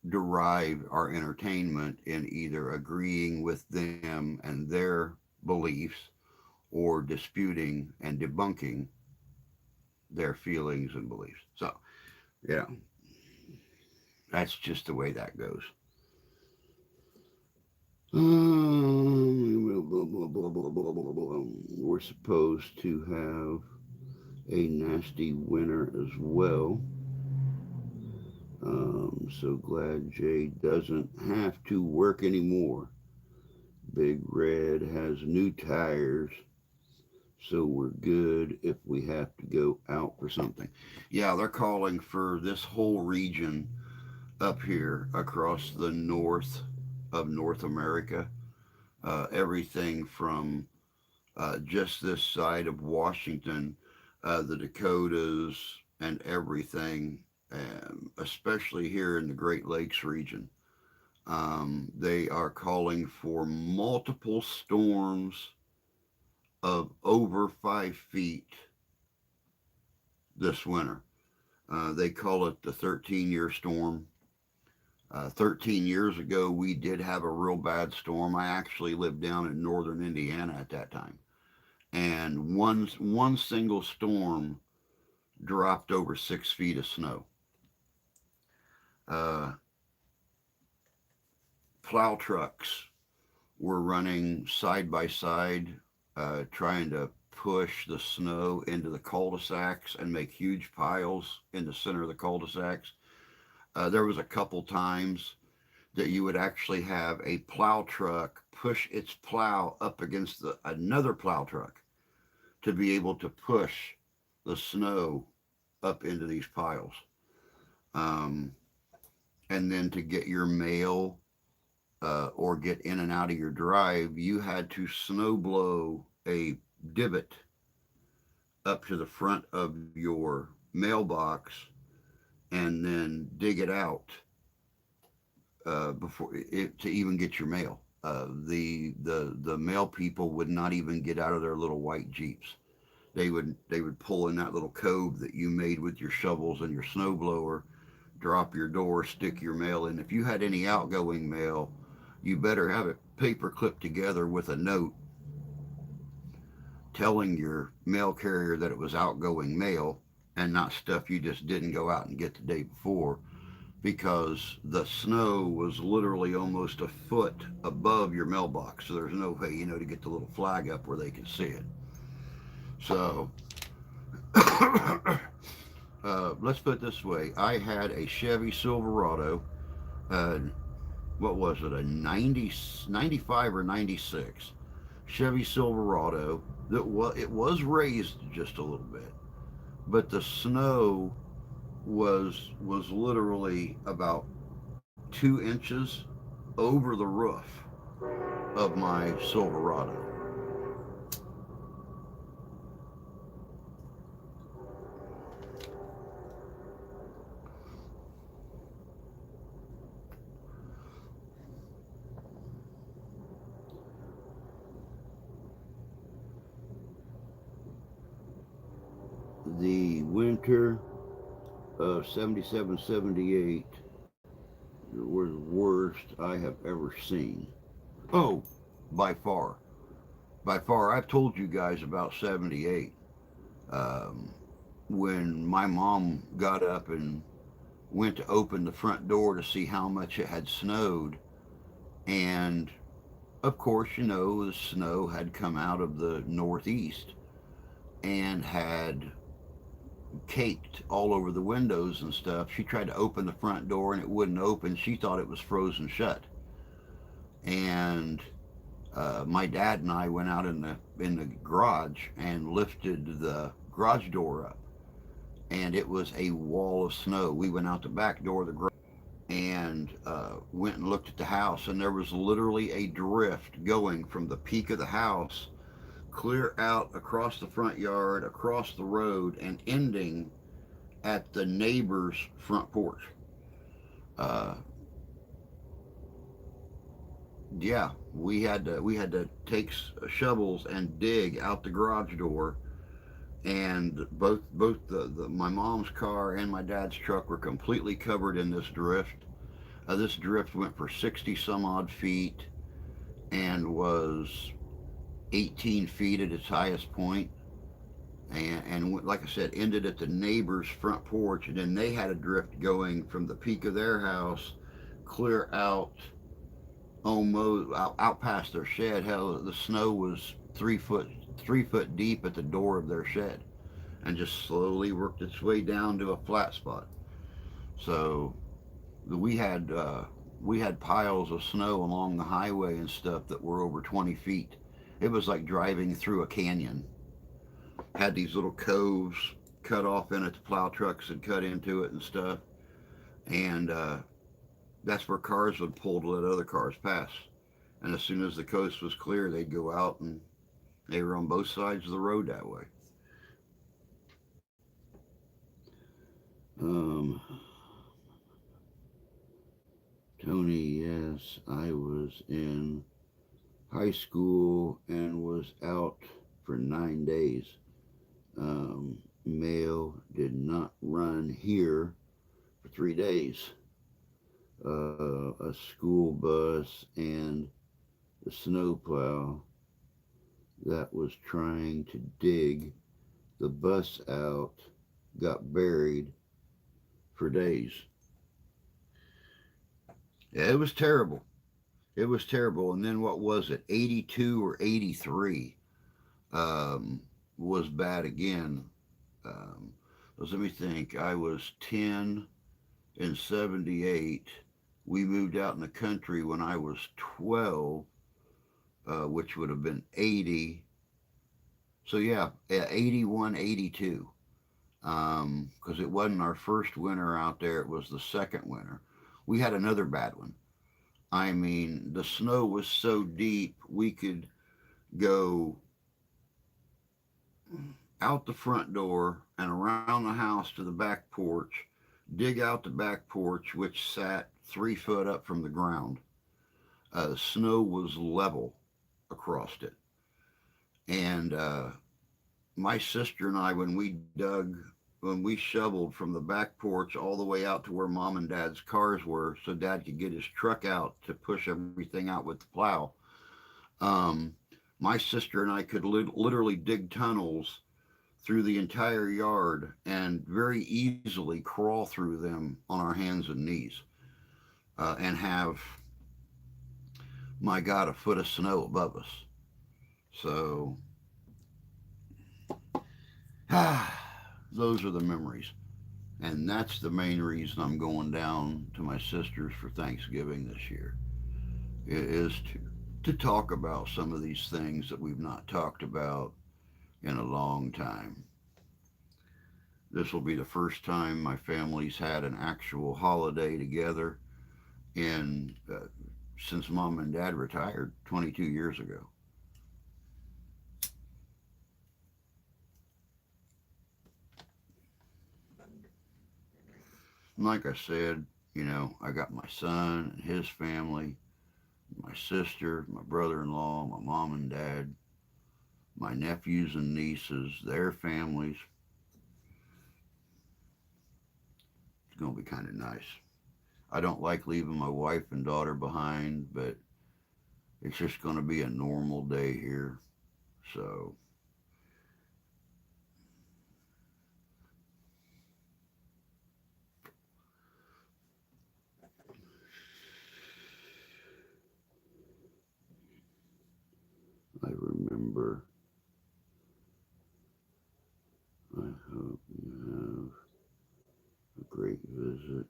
derive our entertainment in either agreeing with them and their beliefs or disputing and debunking their feelings and beliefs. So, yeah, that's just the way that goes. We're supposed to have a nasty winter as well. So glad Jay doesn't have to work anymore. Big Red has new tires, so we're good if we have to go out for something. Yeah, they're calling for this whole region up here across the north of North America. Everything from just this side of Washington, the Dakotas, and everything, especially here in the Great Lakes region. They are calling for multiple storms of over 5 feet this winter. They call it the 13-year storm. 13 years ago, we did have a real bad storm. I actually lived down in northern Indiana at that time. And one single storm dropped over 6 feet of snow. Uh, Plow trucks were running side by side, trying to push the snow into the cul-de-sacs and make huge piles in the center of the cul-de-sacs. There was a couple times that you would actually have a plow truck push its plow up against another plow truck to be able to push the snow up into these piles. Um, and then to get your mail or get in and out of your drive, you had to snow blow a divot up to the front of your mailbox and then dig it out before it to even get your mail. The mail people would not even get out of their little white jeeps. They would pull in that little cove that you made with your shovels and your snowblower, drop your door, stick your mail in. If you had any outgoing mail, you better have it paper clipped together with a note telling your mail carrier that it was outgoing mail and not stuff you just didn't go out and get the day before, because the snow was literally almost a foot above your mailbox. So there's no way, to get the little flag up where they could see it. So let's put it this way: I had a Chevy Silverado. Uh, what was it? A 95 or 96 Chevy Silverado that was raised just a little bit, but the snow was literally about 2 inches over the roof of my Silverado. The winter of 77, 78 were the worst I have ever seen. Oh, by far. By far. I've told you guys about 78. Um, when my mom got up and went to open the front door to see how much it had snowed. And of course, the snow had come out of the northeast and had caked all over the windows and stuff. She tried to open the front door and it wouldn't open. She thought it was frozen shut. And my dad and I went out in the garage and lifted the garage door up, and it was a wall of snow. We went out the back door of the garage and went and looked at the house, and there was literally a drift going from the peak of the house clear out across the front yard, across the road, and ending at the neighbor's front porch. Uh, yeah, we had to take shovels and dig out the garage door, and both my mom's car and my dad's truck were completely covered in this drift. This drift went for 60 some odd feet and was 18 feet at its highest point, and like I said, ended at the neighbor's front porch, and then they had a drift going from the peak of their house clear out, almost out past their shed. Hell, the snow was 3 foot deep at the door of their shed, and just slowly worked its way down to a flat spot. So we had piles of snow along the highway and stuff that were over 20 feet. It was like driving through a canyon. Had these little coves cut off in it. The plow trucks had cut into it and stuff, and that's where cars would pull to let other cars pass. And as soon as the coast was clear, they'd go out, and they were on both sides of the road that way. Um, Tony, yes, I was in high school and was out for 9 days. Mail did not run here for 3 days. A school bus and the snowplow that was trying to dig the bus out got buried for days. Yeah, it was terrible. It was terrible. And then what was it? 82 or 83 was bad again. Um, let me think. I was 10 in 78. We moved out in the country when I was 12, which would have been 80. So yeah, 81, 82. Because it wasn't our first winter out there, it was the second winter. We had another bad one. I mean, the snow was so deep, we could go out the front door and around the house to the back porch, dig out the back porch, which sat 3 foot up from the ground. Snow was level across it. And my sister and I, when we shoveled from the back porch all the way out to where mom and dad's cars were, so dad could get his truck out to push everything out with the plow. Um, my sister and I could literally dig tunnels through the entire yard and very easily crawl through them on our hands and knees, and have, my God, a foot of snow above us. So, those are the memories. And that's the main reason I'm going down to my sister's for Thanksgiving this year, is to talk about some of these things that we've not talked about in a long time. This will be the first time my family's had an actual holiday together in since mom and dad retired 22 years ago. And like I said, I got my son and his family, my sister, my brother in law, my mom and dad, my nephews and nieces, their families. It's going to be kind of nice. I don't like leaving my wife and daughter behind, but it's just going to be a normal day here. So, I remember, I hope you have a great visit.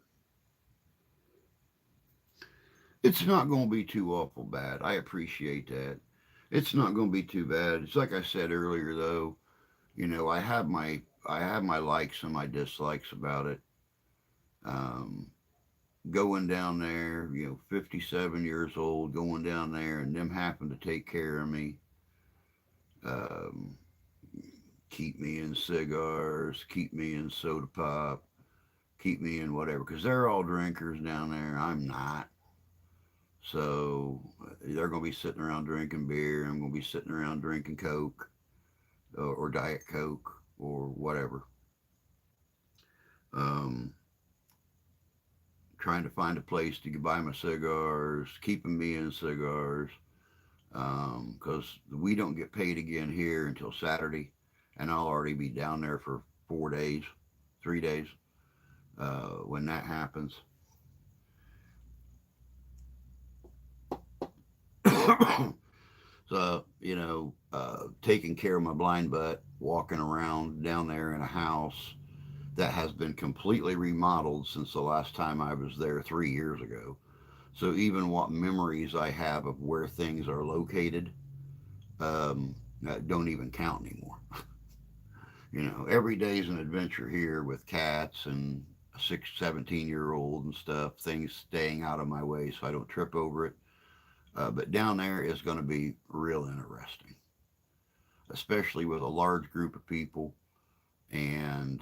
It's not going to be too awful bad. I appreciate that. It's not going to be too bad. It's like I said earlier, though. I have my likes and my dislikes about it. Um, Going down there, 57 years old, going down there, and them having to take care of me, um, keep me in cigars, keep me in soda pop, keep me in whatever, because they're all drinkers down there. I'm not. So they're going to be sitting around drinking beer. I'm going to be sitting around drinking Coke, or Diet Coke or whatever. Um, Trying to find a place to buy my cigars, keeping me in cigars, because we don't get paid again here until Saturday, and I'll already be down there for 4 days, 3 days, when that happens. So, taking care of my blind butt, walking around down there in a house that has been completely remodeled since the last time I was there 3 years ago. So even what memories I have of where things are located, don't even count anymore. Every day is an adventure here with cats and a 17-year-old and stuff, things staying out of my way so I don't trip over it. But down there is going to be real interesting, especially with a large group of people and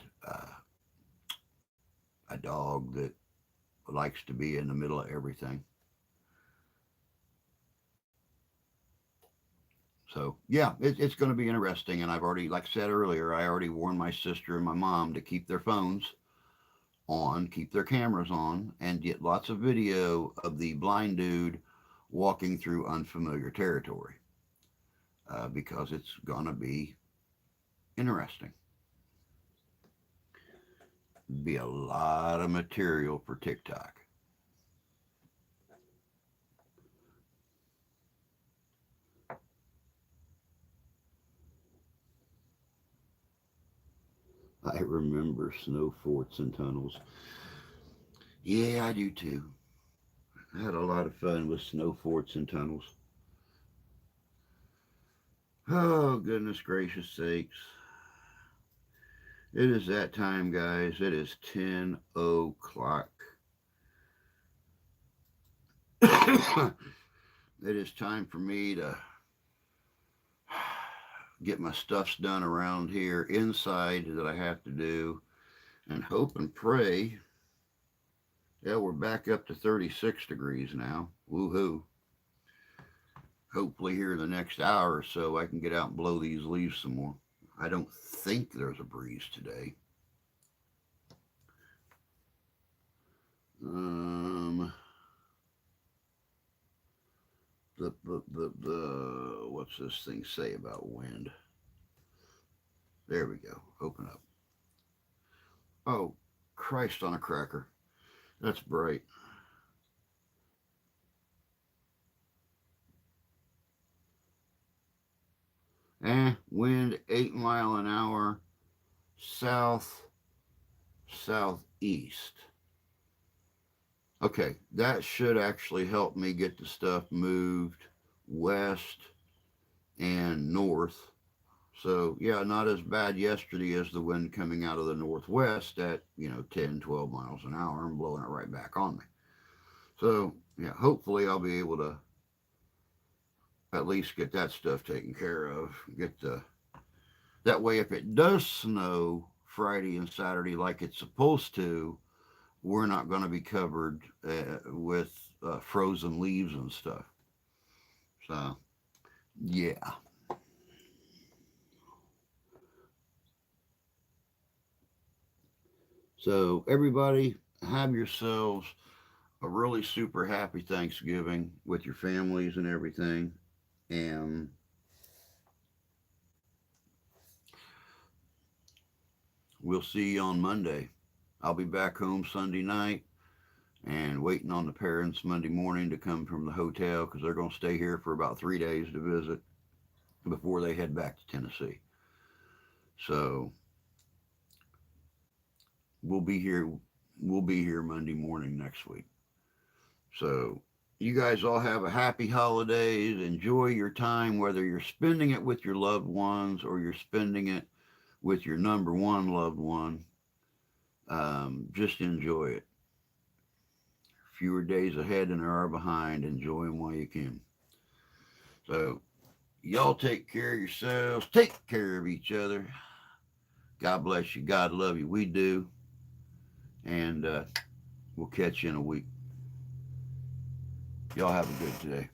a dog that likes to be in the middle of everything. So yeah, it's going to be interesting. And I've already, like I said earlier, I already warned my sister and my mom to keep their phones on, keep their cameras on, and get lots of video of the blind dude walking through unfamiliar territory, because it's going to be interesting. Be a lot of material for TikTok. I remember snow forts and tunnels. Yeah, I do too. I had a lot of fun with snow forts and tunnels. Oh, goodness gracious sakes. It is that time, guys. It is 10 o'clock. It is time for me to get my stuffs done around here inside that I have to do, and hope and pray Yeah, we're back up to 36 degrees now. Woohoo. Hopefully here in the next hour or so I can get out and blow these leaves some more. I don't think there's a breeze today. Um, what's this thing say about wind? There we go. Open up. Oh, Christ on a cracker. That's bright. Wind 8 mile an hour, south southeast. Okay, that should actually help me get the stuff moved west and north. So, yeah, not as bad yesterday as the wind coming out of the northwest at, 10, 12 miles an hour and blowing it right back on me. So, yeah, hopefully I'll be able to at least get that stuff taken care of. That way, if it does snow Friday and Saturday like it's supposed to, we're not going to be covered with frozen leaves and stuff. So, yeah. So, everybody, have yourselves a really super happy Thanksgiving with your families and everything. And we'll see you on Monday. I'll be back home Sunday night and waiting on the parents Monday morning to come from the hotel because they're going to stay here for about 3 days to visit before they head back to Tennessee. So we'll be here. We'll be here Monday morning next week. So you guys all have a happy holidays. Enjoy your time, whether you're spending it with your loved ones or you're spending it with your number one loved one. Just enjoy it. Fewer days ahead than there are behind. Enjoy them while you can. So y'all take care of yourselves. Take care of each other. God bless you. God love you. We do. And we'll catch you in a week. Y'all have a good day.